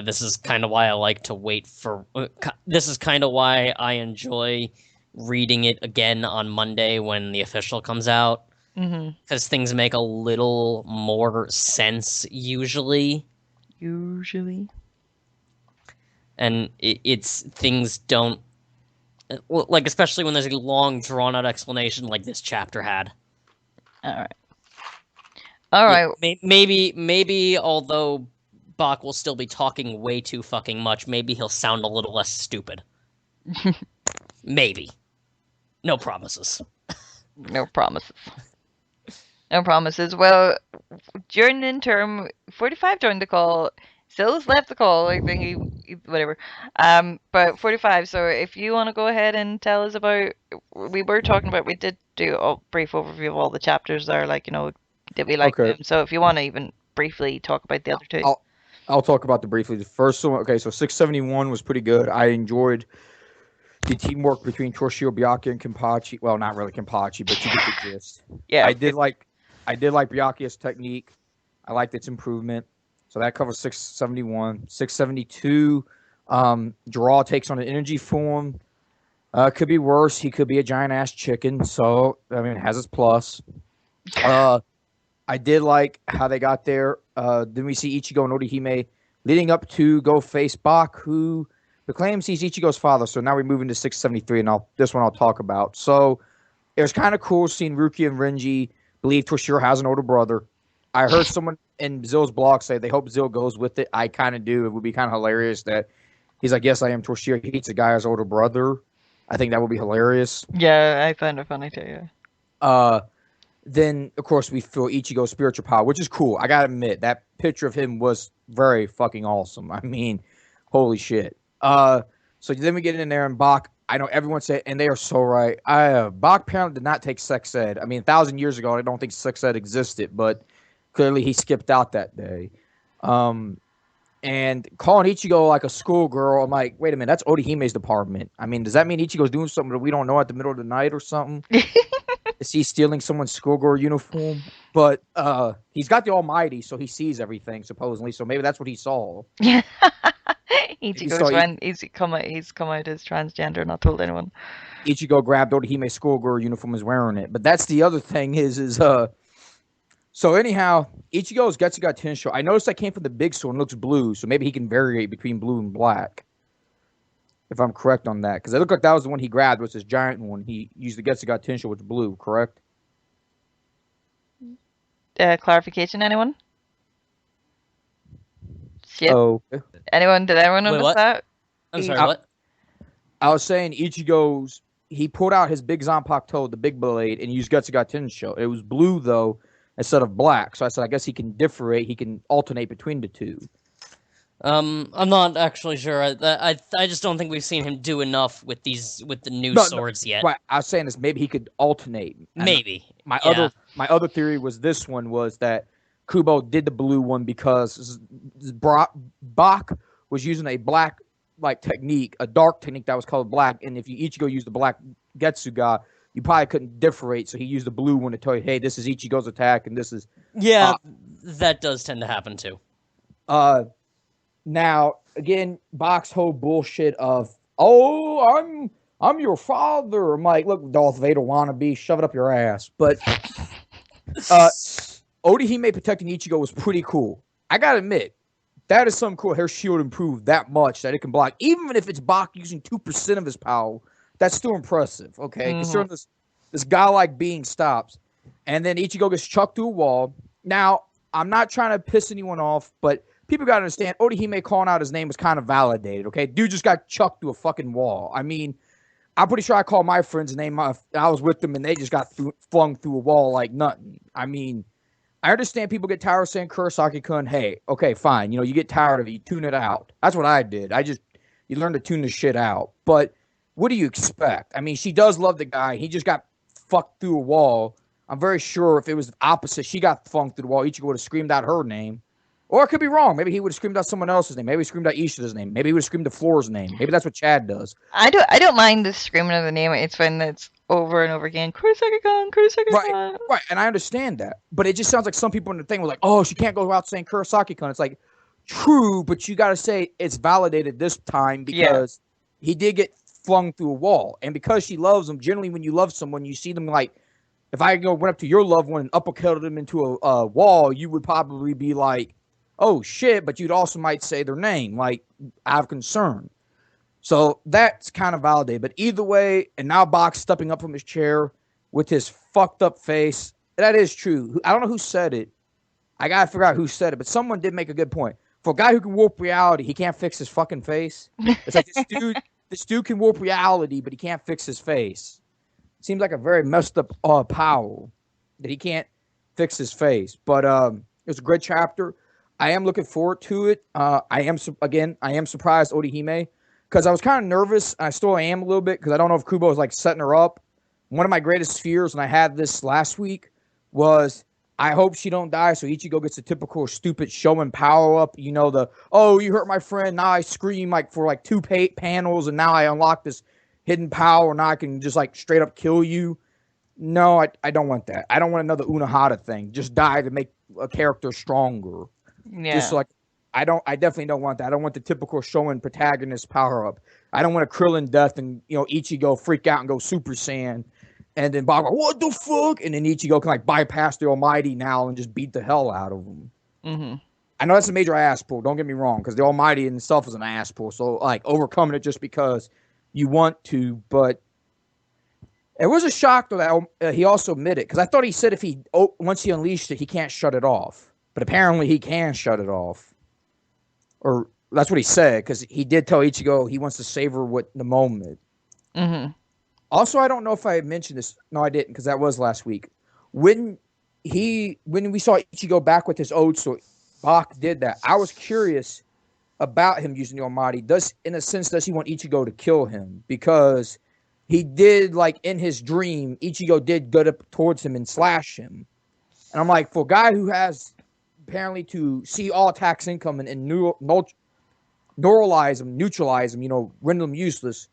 [SPEAKER 3] This is kind of why I like to wait for. This is kind of why I enjoy reading it again on Monday when the official comes out. Because things make a little more sense usually. And it's things don't like, especially when there's a long drawn out explanation like this chapter had.
[SPEAKER 5] All right.
[SPEAKER 3] Maybe although Bach will still be talking way too fucking much, maybe he'll sound a little less stupid. Maybe. No promises.
[SPEAKER 5] No promises. No promises. Well, during the interim, 45 joined the call. Sill's left the call. I think he whatever. But 45. So if you want to go ahead and tell us about, we did do a brief overview of all the chapters there. Like, did we like them? So if you want to even briefly talk about the other two.
[SPEAKER 7] I'll talk about the briefly. The first one. Okay, so 671 was pretty good. I enjoyed the teamwork between Torshio, Byakuya, and Kenpachi. Well, not really Kenpachi, but you get the gist.
[SPEAKER 5] Yeah.
[SPEAKER 7] I did like Byakuya's technique. I liked its improvement. So that covers 671. 672, Draw takes on an energy form. Could be worse. He could be a giant ass chicken. So I mean, it has its plus. I did like how they got there. Then we see Ichigo and Orihime leading up to go face Bach, who claims he's Ichigo's father. So now we move into 673, and this one I'll talk about. So it was kind of cool seeing Rukia and Renji believe Toshiro has an older brother. I heard someone in Zill's blog say they hope Zill goes with it. I kind of do. It would be kind of hilarious that he's like, yes, I am Toshiro. He hates a guy as older brother. I think that would be hilarious.
[SPEAKER 5] Yeah, I found it funny too, yeah.
[SPEAKER 7] Then, of course, we feel Ichigo's spiritual power, which is cool. I gotta admit, that picture of him was very fucking awesome. I mean, holy shit. So then we get in there, and Bach, I know everyone said, and they are so right. Bach apparently did not take sex ed. I mean, 1,000 years ago, I don't think sex ed existed, but clearly he skipped out that day. And calling Ichigo like a schoolgirl, I'm like, wait a minute, that's Orihime's department. I mean, does that mean Ichigo's doing something that we don't know at the middle of the night or something? Is he stealing someone's schoolgirl uniform? But he's got the Almighty, so he sees everything, supposedly. So maybe that's what he saw.
[SPEAKER 5] Yeah. He's come out as transgender, not told anyone.
[SPEAKER 7] Ichigo grabbed Orihime's schoolgirl uniform, is wearing it. But that's the other thing is so anyhow, Ichigo's Getsuga Tensho. I noticed that came from the big sword and looks blue, so maybe he can vary between blue and black. If I'm correct on that. Because it looked like that was the one he grabbed, was this giant one. He used the Getsuga Tensho, which was blue, correct?
[SPEAKER 5] Clarification, anyone? Shit.
[SPEAKER 7] Oh.
[SPEAKER 5] Anyone? Did anyone notice
[SPEAKER 3] what?
[SPEAKER 5] that?
[SPEAKER 3] I'm sorry, what?
[SPEAKER 7] I was saying Ichigo's, he pulled out his big Zanpakuto, the big blade, and used Getsuga Tensho. It was blue, though, instead of black. So I said, I guess he can differentiate. He can alternate between the two.
[SPEAKER 3] I'm not actually sure. I just don't think we've seen him do enough with the new swords yet.
[SPEAKER 7] Right. I was saying this. Maybe he could alternate.
[SPEAKER 3] Maybe.
[SPEAKER 7] My other theory was this one was that Kubo did the blue one because Bach was using a black technique, a dark technique that was called black. And if you Ichigo used the black Getsuga, you probably couldn't differentiate, so he used the blue one to tell you, hey, this is Ichigo's attack, and this is...
[SPEAKER 3] Yeah, that does tend to happen, too.
[SPEAKER 7] Now, again, Bach's whole bullshit of, oh, I'm your father. I'm like, look, Darth Vader wannabe, shove it up your ass. But Orihime protecting Ichigo was pretty cool. I gotta admit, that is something cool. Her shield improved that much that it can block. Even if it's Bach using 2% of his power, that's still impressive, okay? Considering this godlike being stops. And then Ichigo gets chucked through a wall. Now, I'm not trying to piss anyone off, but people got to understand, Orihime calling out his name was kind of validated, okay? Dude just got chucked through a fucking wall. I mean, I'm pretty sure I called my friend's name. I was with them, and they just got flung through a wall like nothing. I mean, I understand people get tired of saying Kurosaki-kun. Hey, okay, fine. You get tired of it. You tune it out. That's what I did. You learn to tune the shit out. But what do you expect? I mean, she does love the guy. He just got fucked through a wall. I'm very sure if it was the opposite, she got flung through the wall, Ichigo would have screamed out her name. Or it could be wrong. Maybe he would have screamed out someone else's name. Maybe he screamed out Ishida's name. Maybe he would have screamed the floor's name. Maybe that's what Chad does.
[SPEAKER 5] I don't mind the screaming of the name. It's when it's over and over again. Kurosaki-kun, Kurosaki-kun.
[SPEAKER 7] Right, and I understand that. But it just sounds like some people in the thing were like, oh, she can't go out saying Kurosaki-kun. It's like, true, but you got to say it's validated this time because he did get flung through a wall. And because she loves him, generally when you love someone, you see them like, if I went up to your loved one and uppercutted them into a wall, you would probably be like, oh, shit, but you'd also might say their name, like, out of concern. So that's kind of validated. But either way, and now Bach stepping up from his chair with his fucked up face. That is true. I don't know who said it. I got to figure out who said it, but someone did make a good point. For a guy who can warp reality, he can't fix his fucking face. It's like this dude can warp reality, but he can't fix his face. Seems like a very messed up power that he can't fix his face. But it was a great chapter. I am looking forward to it. I am surprised Orihime because I was kind of nervous. And I still am a little bit because I don't know if Kubo is like setting her up. One of my greatest fears, and I had this last week, was I hope she don't die. So Ichigo gets a typical stupid showman power up. You hurt my friend. Now I scream like for like 2 panels, and now I unlock this hidden power. Now I can just like straight up kill you. No, I don't want that. I don't want another Unohata thing. Just die to make a character stronger.
[SPEAKER 5] Yeah.
[SPEAKER 7] Just like I definitely don't want that. I don't want the typical showman protagonist power up. I don't want a Krillin death and Ichigo freak out and go Super Saiyan, and then Bob, what the fuck? And then Ichigo can like bypass the Almighty now and just beat the hell out of him.
[SPEAKER 5] Mm-hmm.
[SPEAKER 7] I know that's a major ass pull. Don't get me wrong, because the Almighty in itself is an ass pull. So like overcoming it just because you want to, but it was a shock though that he also admitted, because I thought he said once he unleashed it, he can't shut it off. But apparently he can shut it off. Or that's what he said, because he did tell Ichigo he wants to savor the moment.
[SPEAKER 5] Mm-hmm.
[SPEAKER 7] Also, I don't know if I mentioned this. No, I didn't, because that was last week. When we saw Ichigo back with his ode sword, Bach did that. I was curious about him using the Almighty. Does he want Ichigo to kill him? Because he did, like, in his dream, Ichigo did go up towards him and slash him. And I'm like, for a guy who has apparently to see all attacks incoming and neutralize them, render them useless,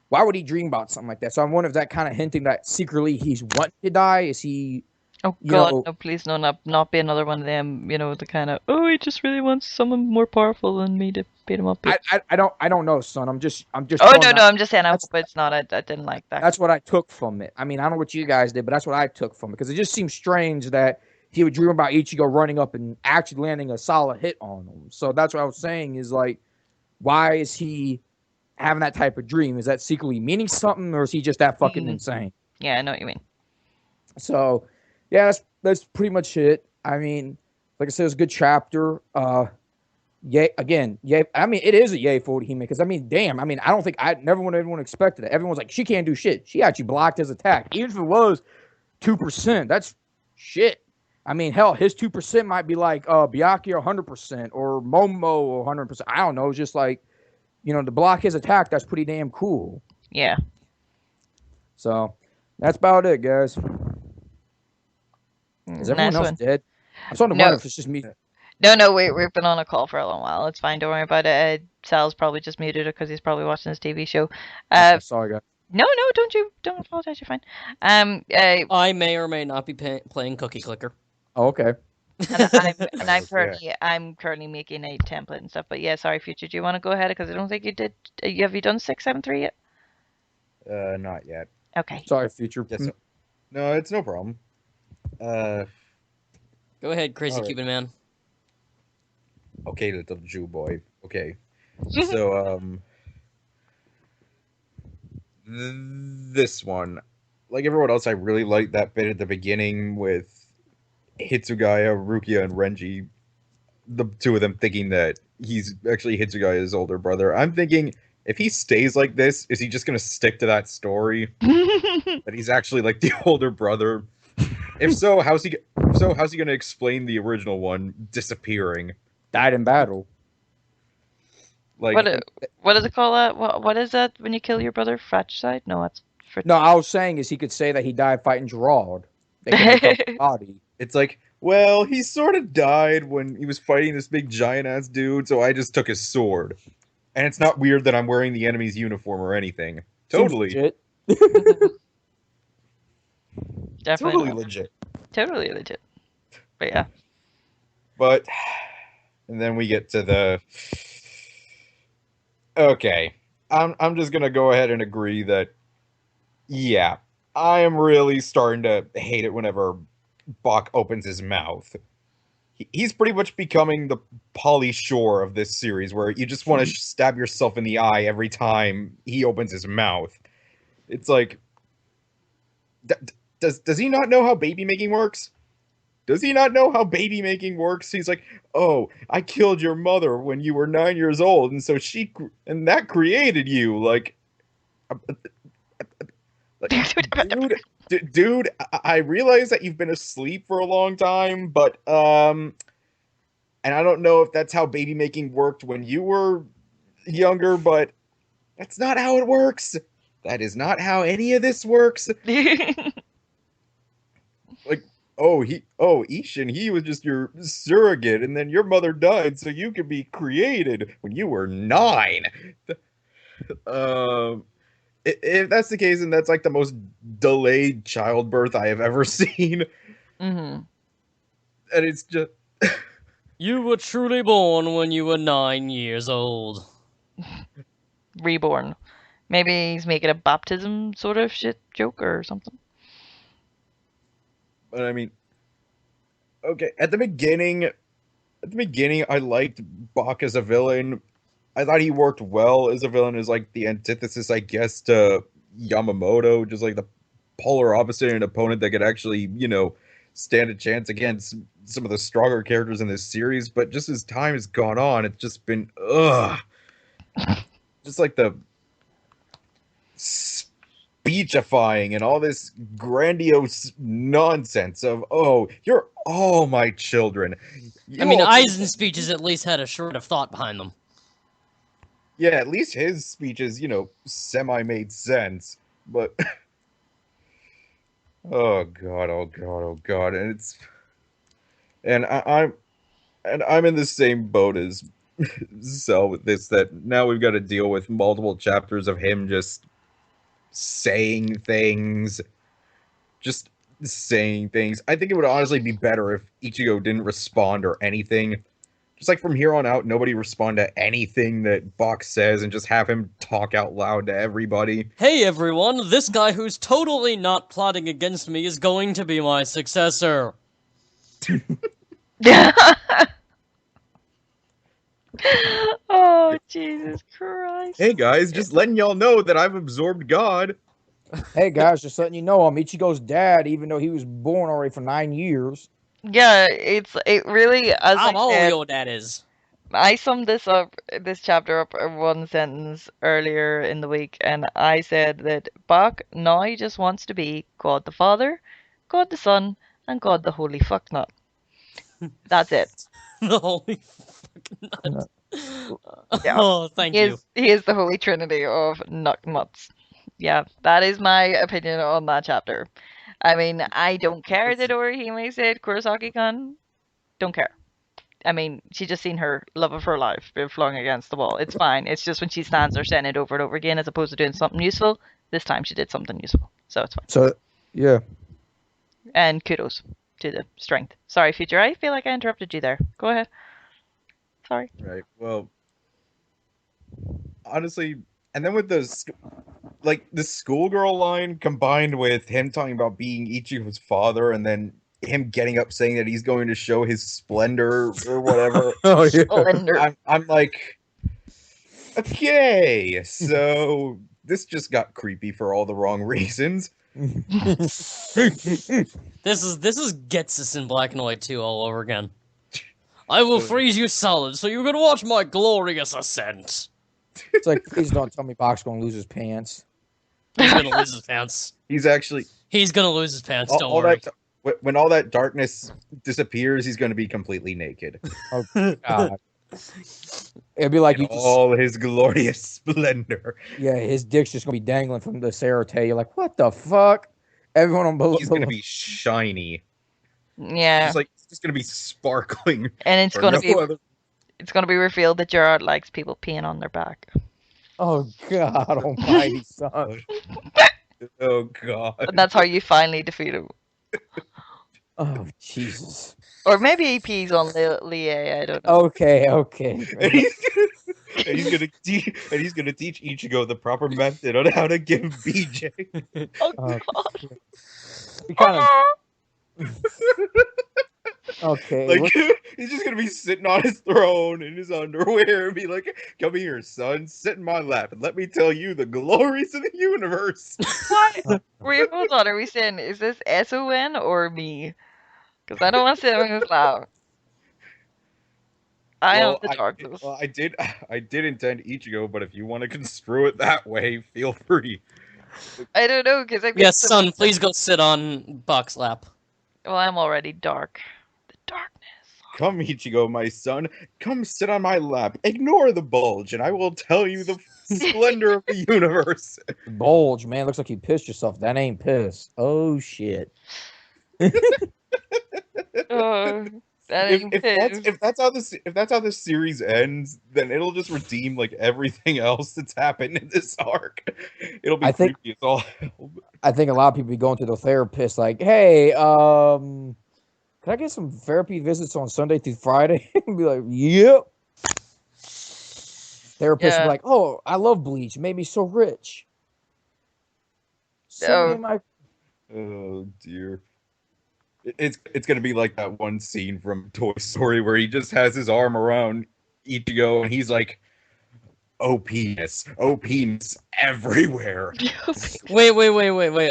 [SPEAKER 7] why would he dream about something like that? So I'm wondering if that kind of hinting that secretly he's wanting to die. Is he...
[SPEAKER 5] Oh God, no! Please, no, not be another one of them. The kind of he just really wants someone more powerful than me to beat him up.
[SPEAKER 7] I don't know, son. I'm just.
[SPEAKER 5] Oh no, I'm just saying. I hope it's not. I didn't like that.
[SPEAKER 7] That's what I took from it. I mean, I don't know what you guys did, but that's what I took from it, because it just seems strange that he would dream about Ichigo running up and actually landing a solid hit on him. So that's what I was saying is like, why is he having that type of dream? Is that secretly meaning something, or is he just that fucking insane?
[SPEAKER 5] Yeah, I know what you mean.
[SPEAKER 7] So. Yeah, that's pretty much it. I mean, like I said, it's a good chapter. I mean, it is a yay for Orihime, because I mean, damn. I mean, I don't think everyone expected it. Everyone's like, she can't do shit. She actually blocked his attack, even if it was 2%. That's shit. I mean, hell, his 2% might be like Byakuya 100% or Momo 100%. I don't know. It's just like, to block his attack, that's pretty damn cool.
[SPEAKER 5] Yeah.
[SPEAKER 7] So that's about it, guys. Is everyone else dead? I'm starting to wonder if it's just me.
[SPEAKER 5] No, we've been on a call for a long while. It's fine. Don't worry about it. Sal's probably just muted it because he's probably watching his TV show.
[SPEAKER 7] Sorry, guys.
[SPEAKER 5] No, don't apologize. You're fine.
[SPEAKER 3] I may or may not be playing Cookie Clicker.
[SPEAKER 7] Oh, okay.
[SPEAKER 5] I'm currently making a template and stuff. But yeah, sorry, Future. Do you want to go ahead? Because I don't think you did. Have you done 673 yet?
[SPEAKER 4] Not yet.
[SPEAKER 5] Okay.
[SPEAKER 7] Sorry, Future.
[SPEAKER 4] Yes, no, it's no problem.
[SPEAKER 3] Go ahead, Crazy
[SPEAKER 4] right.
[SPEAKER 3] Cuban Man.
[SPEAKER 4] Okay, little Jew boy. Okay. So, this one, like everyone else, I really liked that bit at the beginning with Hitsugaya, Rukia, and Renji. The two of them thinking that he's actually Hitsugaya's older brother. I'm thinking if he stays like this, is he just gonna stick to that story that he's actually like the older brother? If so, how's he gonna explain the original one disappearing?
[SPEAKER 7] Died in battle.
[SPEAKER 4] Like,
[SPEAKER 5] what does it call that? What is that when you kill your brother? Fratricide? No, that's
[SPEAKER 7] No, I was saying is he could say that he died fighting Gerard. They can make up the body.
[SPEAKER 4] it's like, well, he sort of died when he was fighting this big giant ass dude, so I just took his sword. And it's not weird that I'm wearing the enemy's uniform or anything.
[SPEAKER 7] Seems
[SPEAKER 4] Totally,
[SPEAKER 7] legit.
[SPEAKER 5] definitely
[SPEAKER 4] totally
[SPEAKER 5] not.
[SPEAKER 4] legit.
[SPEAKER 5] Totally legit. But yeah.
[SPEAKER 4] But, and then we get to the. Okay, I'm just gonna go ahead and agree that, yeah, I am really starting to hate it whenever Bach opens his mouth. He's pretty much becoming the Pauly Shore of this series, where you just want to stab yourself in the eye every time he opens his mouth. It's like, does he not know how baby making works? Does he not know how baby making works? He's like, oh, I killed your mother when you were 9 years old, and so and that created you. Like dude, I realize that you've been asleep for a long time, but and I don't know if that's how baby making worked when you were younger, but that's not how it works. That is not how any of this works. Like, Ishin, he was just your surrogate, and then your mother died so you could be created when you were 9. If that's the case, then that's like the most delayed childbirth I have ever seen.
[SPEAKER 5] Mm-hmm.
[SPEAKER 4] And it's just...
[SPEAKER 3] You were truly born when you were 9 years old.
[SPEAKER 5] Reborn. Maybe he's making a baptism sort of shit joke or something.
[SPEAKER 4] But I mean, okay, at the beginning, I liked Bach as a villain. I thought he worked well as a villain, as like the antithesis, I guess, to Yamamoto, just like the polar opposite, an opponent that could actually, stand a chance against some of the stronger characters in this series. But just as time has gone on, it's just been just like the speechifying and all this grandiose nonsense of, oh, you're all my children.
[SPEAKER 3] I mean, Aizen's speeches at least had a shred of thought behind them.
[SPEAKER 4] Yeah, at least his speeches, semi-made sense. But oh god, and I'm in the same boat as Cell with this, that now we've got to deal with multiple chapters of him just saying things. I think it would honestly be better if Ichigo didn't respond or anything. Just like from here on out, nobody respond to anything that Bach says and just have him talk out loud to everybody.
[SPEAKER 3] Hey everyone, this guy who's totally not plotting against me is going to be my successor.
[SPEAKER 5] Oh, Jesus Christ.
[SPEAKER 4] Hey guys, just letting y'all know that I've absorbed God.
[SPEAKER 7] Hey guys, just letting you know, I'm Ichigo's dad, even though he was born already for 9 years.
[SPEAKER 5] Yeah, it really, as
[SPEAKER 3] How
[SPEAKER 5] I
[SPEAKER 3] old
[SPEAKER 5] said,
[SPEAKER 3] your dad is?
[SPEAKER 5] I summed this chapter up in one sentence earlier in the week, and I said that Bach now just wants to be God the Father, God the Son, and God the Holy Fucknut. That's it.
[SPEAKER 3] The holy fucking nut.
[SPEAKER 5] Yeah.
[SPEAKER 3] Oh, thank you.
[SPEAKER 5] He is the Holy Trinity of nutmuts. Yeah, that is my opinion on that chapter. I mean, I don't care that Orihime said Kurosaki-kan. Don't care. I mean, she just seen her love of her life being flung against the wall. It's fine. It's just when she stands there saying it over and over again as opposed to doing something useful. This time she did something useful. So it's fine.
[SPEAKER 7] So, yeah.
[SPEAKER 5] And kudos to the strength. Sorry, Future. I feel like I interrupted you there. Go ahead. Sorry.
[SPEAKER 4] Right. Well, honestly, and then with the schoolgirl line combined with him talking about being Ichigo's father, and then him getting up saying that he's going to show his splendor or whatever.
[SPEAKER 7] Oh, yeah.
[SPEAKER 5] Splendor.
[SPEAKER 4] I'm like, okay, so this just got creepy for all the wrong reasons.
[SPEAKER 3] This is gets us in black and white 2 all over again. I will freeze you solid so you can watch my glorious ascent.
[SPEAKER 7] It's like, please don't tell me Bach's gonna lose his pants.
[SPEAKER 3] He's gonna lose his pants.
[SPEAKER 4] He's actually
[SPEAKER 3] He's gonna lose his pants. Don't
[SPEAKER 4] all
[SPEAKER 3] worry.
[SPEAKER 4] when all that darkness disappears, he's going to be completely naked.
[SPEAKER 7] Oh God. It'd be like
[SPEAKER 4] In
[SPEAKER 7] you just,
[SPEAKER 4] all his glorious splendor.
[SPEAKER 7] yeah, his dick's just gonna be dangling from the Sarate. You're like, what the fuck? Everyone on below.
[SPEAKER 4] He's going to be shiny.
[SPEAKER 5] Yeah,
[SPEAKER 4] It's just going to be sparkling.
[SPEAKER 5] and it's
[SPEAKER 4] for
[SPEAKER 5] gonna
[SPEAKER 4] no
[SPEAKER 5] be
[SPEAKER 4] other-
[SPEAKER 5] it's gonna be revealed that Gerard likes people peeing on their back.
[SPEAKER 7] Oh God Almighty, son.
[SPEAKER 4] Oh God.
[SPEAKER 5] And that's how you finally defeat him.
[SPEAKER 7] Oh Jesus.
[SPEAKER 5] Or maybe he pees on Lie, I don't know.
[SPEAKER 7] Okay.
[SPEAKER 4] And he's gonna teach Ichigo the proper method on how to give BJ.
[SPEAKER 5] Oh,
[SPEAKER 7] Oh,
[SPEAKER 5] God.
[SPEAKER 7] We kind of. Okay.
[SPEAKER 4] Like
[SPEAKER 7] what-
[SPEAKER 4] he's just gonna be sitting on his throne in his underwear and be like, "Come here, son, sit in my lap and let me tell you the glories of the universe."
[SPEAKER 5] What? Wait, hold on. Are we saying, is this SON or me? Because I don't want to sit on his lap. I am the darkness.
[SPEAKER 4] I did intend Ichigo, but if you want to construe it that way, feel free.
[SPEAKER 5] I don't know, because I
[SPEAKER 3] Yes, son, please go sit on Buck's lap.
[SPEAKER 5] Well, I'm already dark. The darkness.
[SPEAKER 4] Come, Ichigo, my son. Come sit on my lap. Ignore the bulge, and I will tell you the splendor of the universe.
[SPEAKER 7] Bulge, man. Looks like you pissed yourself. That ain't piss. Oh shit.
[SPEAKER 5] Oh, that ain't piss.
[SPEAKER 4] If that's how this series ends, then it'll just redeem like everything else that's happened in this arc. It'll be
[SPEAKER 7] I think-
[SPEAKER 4] creepy as all.
[SPEAKER 7] I think a lot of people be going to the therapist like, hey, can I get some therapy visits on Sunday through Friday? And be like, yep. Therapist
[SPEAKER 5] Yeah.
[SPEAKER 7] be like, oh, I love Bleach. It made me so rich. Send
[SPEAKER 5] Oh.
[SPEAKER 7] me my
[SPEAKER 4] Oh dear. It's gonna be like that one scene from Toy Story where he just has his arm around Ichigo and he's like, "Oh penis everywhere."
[SPEAKER 3] Wait.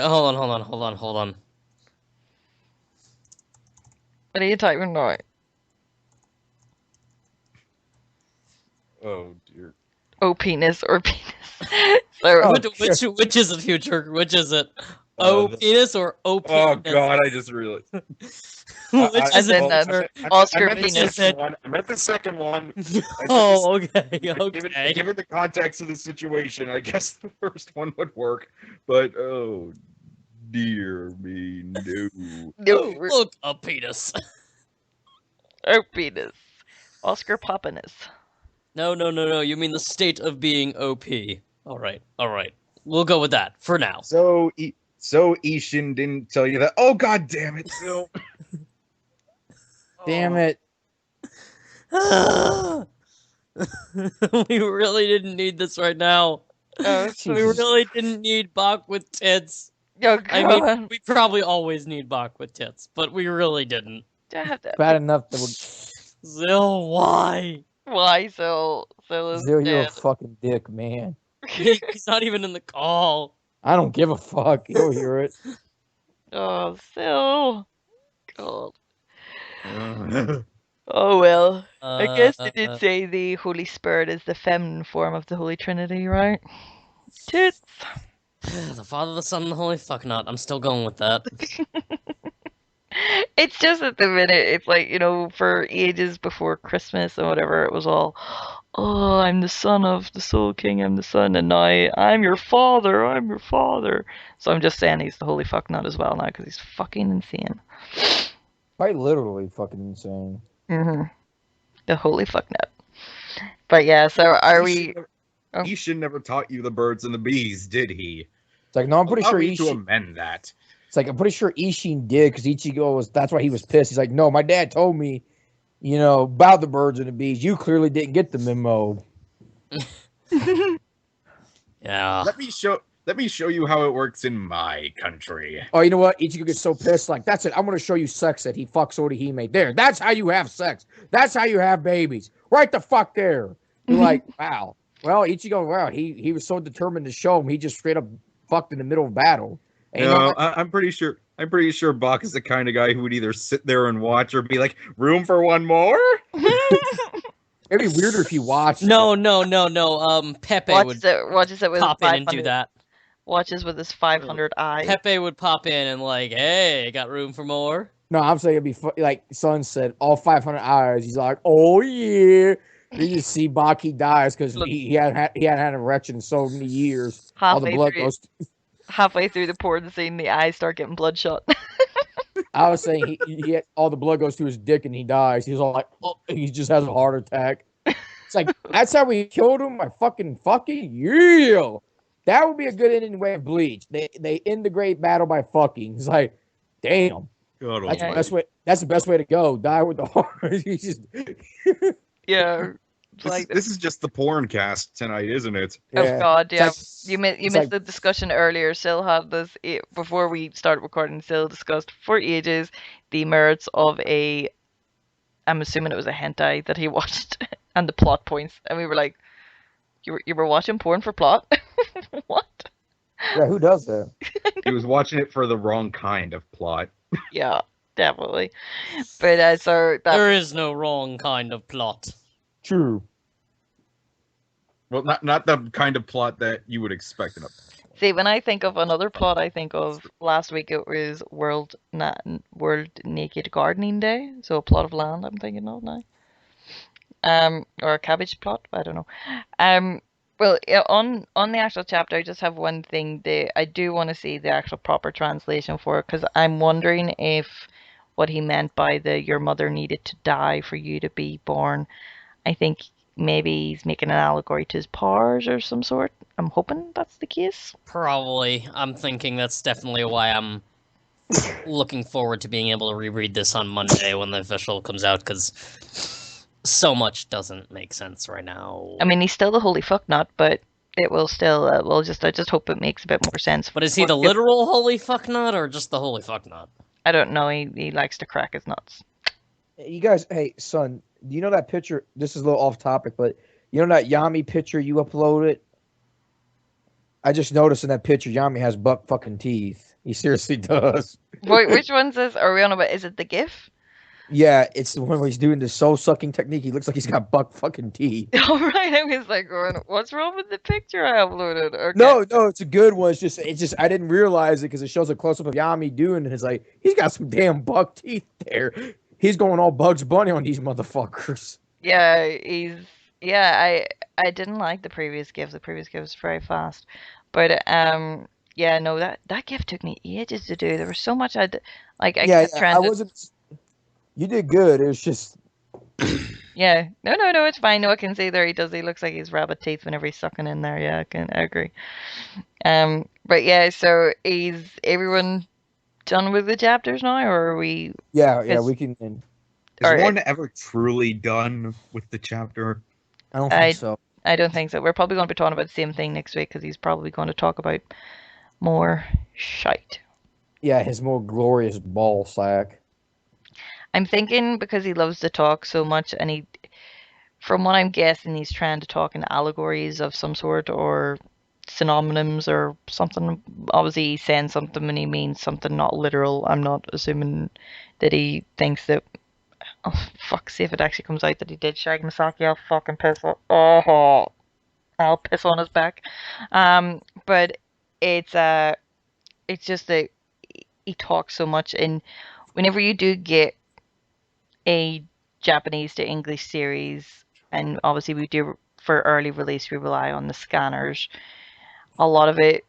[SPEAKER 3] Hold on.
[SPEAKER 5] What are you typing now?
[SPEAKER 4] Oh dear.
[SPEAKER 5] Oh, penis or penis. So,
[SPEAKER 7] Oh,
[SPEAKER 3] Which is the future? Which is it?
[SPEAKER 4] Oh,
[SPEAKER 3] O penis or O penis?
[SPEAKER 4] Oh god, I just realized.
[SPEAKER 3] Which
[SPEAKER 5] As
[SPEAKER 3] is
[SPEAKER 5] in
[SPEAKER 3] it?
[SPEAKER 5] that Oscar
[SPEAKER 6] I meant the
[SPEAKER 5] penis.
[SPEAKER 6] second one. I meant the second one.
[SPEAKER 3] Oh, okay.
[SPEAKER 4] Given the context of the situation, I guess the first one would work. But oh dear me, no.
[SPEAKER 5] No,
[SPEAKER 3] Oh, look, a penis.
[SPEAKER 5] oh, penis. Oscar Poppinus.
[SPEAKER 3] No. You mean the state of being OP. All right. We'll go with that for now.
[SPEAKER 4] So Ishin didn't tell you that. Oh god damn it! So
[SPEAKER 7] damn it.
[SPEAKER 3] We really didn't need this right now.
[SPEAKER 5] Oh,
[SPEAKER 3] We
[SPEAKER 7] Jesus.
[SPEAKER 3] really didn't need Bach with tits.
[SPEAKER 5] oh,
[SPEAKER 3] I
[SPEAKER 5] God.
[SPEAKER 3] mean, we probably always need Bach with tits, but we really didn't.
[SPEAKER 5] Do I have to-
[SPEAKER 7] Bad enough that
[SPEAKER 3] Zill, why?
[SPEAKER 5] Why so is
[SPEAKER 7] Zil, you're a
[SPEAKER 5] dead.
[SPEAKER 7] fucking dick, man.
[SPEAKER 3] He's not even in the call.
[SPEAKER 7] I don't give a fuck. You'll hear it.
[SPEAKER 5] Oh, so God. Oh well. I guess they did say the Holy Spirit is the feminine form of the Holy Trinity, right? Tits.
[SPEAKER 3] The Father, the Son, and the Holy Fuck Not. I'm still going with that.
[SPEAKER 5] It's just at the minute, it's like, for ages before Christmas and whatever, it was all, oh, I'm the son of the Soul King, I'm the son, and now I'm your father, I'm your father. So I'm just saying he's the Holy Fuck Nut as well now, because he's fucking insane.
[SPEAKER 7] Quite literally fucking insane.
[SPEAKER 5] The Holy Fuck Nut. But yeah, so are we...
[SPEAKER 4] Ishin never taught you the birds and the bees, did he?
[SPEAKER 7] It's like, no, I'm pretty
[SPEAKER 4] Allow
[SPEAKER 7] sure
[SPEAKER 4] me to
[SPEAKER 7] Ishin.
[SPEAKER 4] amend that.
[SPEAKER 7] It's like, I'm pretty sure Ishin did because Ichigo was. That's why he was pissed. He's like, no, my dad told me, about the birds and the bees. You clearly didn't get the memo.
[SPEAKER 3] Yeah.
[SPEAKER 4] Let me show you how it works in my country.
[SPEAKER 7] Oh, you know what? Ichigo gets so pissed. Like, that's it. I'm gonna show you sex that he fucks Orihime. There. That's how you have sex. That's how you have babies. Right the fuck there. You're like, wow. Well, Ichigo, wow, he was so determined to show him. He just straight up fucked in the middle of battle. And
[SPEAKER 4] No, I'm pretty sure Bach is the kind of guy who would either sit there and watch or be like, "Room for one more?"
[SPEAKER 7] It'd be weirder if you watched.
[SPEAKER 3] No. Pepe would
[SPEAKER 5] Watches it with
[SPEAKER 3] pop
[SPEAKER 5] his
[SPEAKER 3] in and do
[SPEAKER 5] 500
[SPEAKER 3] that.
[SPEAKER 5] Watches with his 500 eye.
[SPEAKER 3] Pepe would pop in and like, hey, got room for more?
[SPEAKER 7] No, I'm saying it'd be like Son said, all 500 hours. He's like, oh yeah. You just see Baki dies because he hadn't had an erection in so many years. All the blood goes.
[SPEAKER 5] Halfway through the porn scene, the eyes start getting bloodshot.
[SPEAKER 7] I was saying he all the blood goes to his dick and he dies. He's all like, oh, he just has a heart attack. It's like that's how we killed him. My fucking yeah. That would be a good ending way of Bleach. They end the great battle by fucking. It's like, damn. That's the best way. That's the best way to go. Die with the heart. You just
[SPEAKER 5] yeah.
[SPEAKER 6] This is just the porn cast tonight, isn't it?
[SPEAKER 5] Oh God, yeah. You missed
[SPEAKER 7] like,
[SPEAKER 5] the discussion earlier. Sil had this before we started recording. Sil discussed for ages the merits of I'm assuming it was a hentai that he watched and the plot points, and we were like, you were watching porn for plot? What?
[SPEAKER 7] Yeah, who does that?
[SPEAKER 6] He was watching it for the wrong kind of plot.
[SPEAKER 5] Yeah, definitely. But so
[SPEAKER 3] there is no wrong kind of plot.
[SPEAKER 7] True.
[SPEAKER 6] Well, not the kind of plot that you would expect in a.
[SPEAKER 5] See, when I think of another plot, I think of last week it was World Naked Gardening Day, so a plot of land I'm thinking of now. Or a cabbage plot, I don't know. Well, on the actual chapter, I just have one thing that I do want to see the actual proper translation for, because I'm wondering if what he meant by your mother needed to die for you to be born. I think maybe he's making an allegory to his powers or some sort. I'm hoping that's the case.
[SPEAKER 3] Probably. I'm thinking that's definitely why I'm looking forward to being able to reread this on Monday when the official comes out, because so much doesn't make sense right now.
[SPEAKER 5] I mean, he's still the holy fucknut, but it will still. I just hope it makes a bit more sense.
[SPEAKER 3] But is he the literal holy fucknut or just the holy fucknut?
[SPEAKER 5] I don't know. He likes to crack his nuts.
[SPEAKER 7] You guys, hey son, do you know that picture? This is a little off topic, but you know that Yami picture you uploaded? I just noticed in that picture, Yami has buck fucking teeth. He seriously does.
[SPEAKER 5] Wait, which one's this? Are we on about? Is it the GIF?
[SPEAKER 7] Yeah, it's the one where he's doing the soul sucking technique. He looks like he's got buck fucking teeth.
[SPEAKER 5] All right, I was like, what's wrong with the picture I uploaded? Okay.
[SPEAKER 7] No, it's a good one. It's just I didn't realize it because it shows a close up of Yami doing it. It's like he's got some damn buck teeth there. He's going all Bugs Bunny on these motherfuckers.
[SPEAKER 5] Yeah, I didn't like the previous GIF. The previous GIF was very fast, but yeah, no, that GIF took me ages to do. There was so much I kept trying to.
[SPEAKER 7] Wasn't. You did good. It was just.
[SPEAKER 5] Yeah, no, it's fine. No, I can see there. He looks like he's rabbit teeth whenever he's sucking in there. Yeah, I agree. But yeah, so is everyone done with the chapters now, or are we?
[SPEAKER 7] Yeah, we can.
[SPEAKER 6] Is one ever truly done with the chapter?
[SPEAKER 7] I don't think so.
[SPEAKER 5] I don't think so. We're probably going to be talking about the same thing next week because he's probably going to talk about more shite.
[SPEAKER 7] Yeah, his more glorious ball sack.
[SPEAKER 5] I'm thinking because he loves to talk so much, and from what I'm guessing, he's trying to talk in allegories of some sort or synonyms or something. Obviously, he's saying something and he means something not literal. I'm not assuming that he thinks that. Oh fuck! See if it actually comes out that he did shag Misaki. I'll fucking piss off. Oh, I'll piss on his back. But it's just that he talks so much, and whenever you do get a Japanese to English series, and obviously we do for early release, we rely on the scanners. A lot of it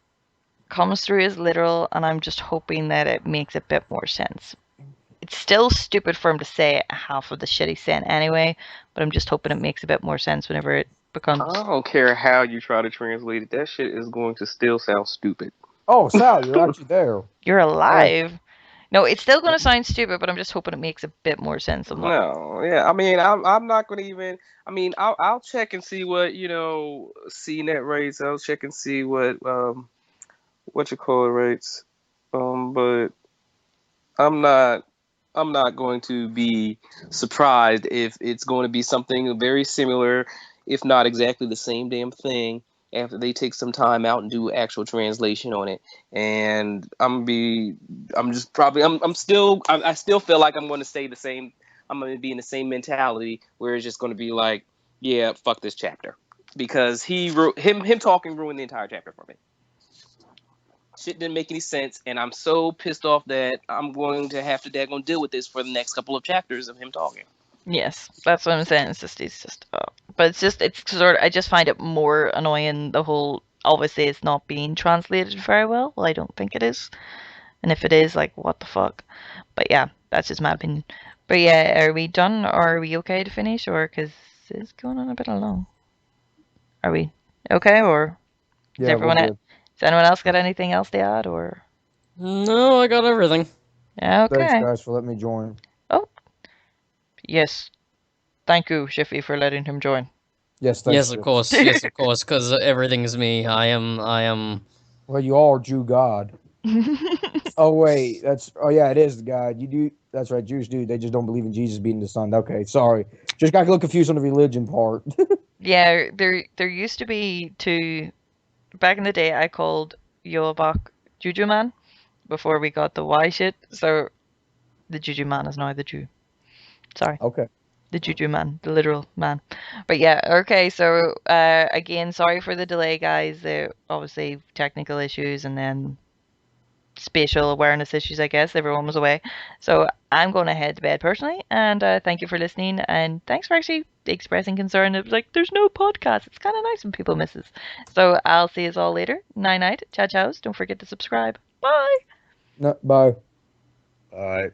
[SPEAKER 5] comes through as literal, and I'm just hoping that it makes a bit more sense. It's still stupid for him to say half of the shit he's saying anyway, but I'm just hoping it makes a bit more sense whenever it becomes.
[SPEAKER 2] I don't care how you try to translate it. That shit is going to still sound stupid.
[SPEAKER 7] Oh, Sal, you're actually there.
[SPEAKER 5] You're alive. No, it's still going to sound stupid, but I'm just hoping it makes a bit more sense.
[SPEAKER 2] No, yeah, I mean, I'm not going to even. I mean, I'll check and see what CNET rates. I'll check and see what you call it rates. But I'm not going to be surprised if it's going to be something very similar, if not exactly the same damn thing, after they take some time out and do actual translation on it. And I still feel like I'm going to stay the same. I'm going to be in the same mentality where it's just going to be like, yeah, fuck this chapter because him talking ruined the entire chapter for me. Shit didn't make any sense, and I'm so pissed off that I'm going to have to daggone deal with this for the next couple of chapters of him talking.
[SPEAKER 5] Yes, that's what I'm saying. It's just, but it's sort of. I just find it more annoying. The whole obviously it's not being translated very well. Well, I don't think it is, and if it is, like, what the fuck? But yeah, that's just my opinion. But yeah, are we done, or are we okay to finish, or because it's going on a bit long? Are we okay, or is
[SPEAKER 7] Yeah, we're
[SPEAKER 5] everyone?
[SPEAKER 7] good.
[SPEAKER 5] Does anyone else got anything else to add, or?
[SPEAKER 3] No, I got everything.
[SPEAKER 7] Thanks,
[SPEAKER 5] Okay.
[SPEAKER 7] guys, for letting me join.
[SPEAKER 5] Oh, yes. Thank you, Shiffy, for letting him join.
[SPEAKER 7] Yes, thanks.
[SPEAKER 3] Yes, of
[SPEAKER 7] Chip.
[SPEAKER 3] course. Yes, of course. Because everything's me. I am.
[SPEAKER 7] Well, you all are Jew God. Oh wait, oh yeah, it is the God. You do. That's right, Jews do. They just don't believe in Jesus being the Son. Okay, sorry. Just got a little confused on the religion part.
[SPEAKER 5] Yeah, there used to be two. Back in the day, I called Yoabak Juju Man before we got the Y shit. So the Juju Man is now the Jew. Sorry,
[SPEAKER 7] Okay.
[SPEAKER 5] the Juju Man, the literal man. But yeah, okay. So again, sorry for the delay, guys. Obviously technical issues and then spatial awareness issues, I guess. Everyone was away. So I'm going to head to bed personally. And thank you for listening. And thanks for actually expressing concern. It was like, there's no podcast. It's kind of nice when people miss us. So I'll see you all later. Night night. Ciao, ciao. Don't forget to subscribe. Bye.
[SPEAKER 7] No, bye.
[SPEAKER 4] All right.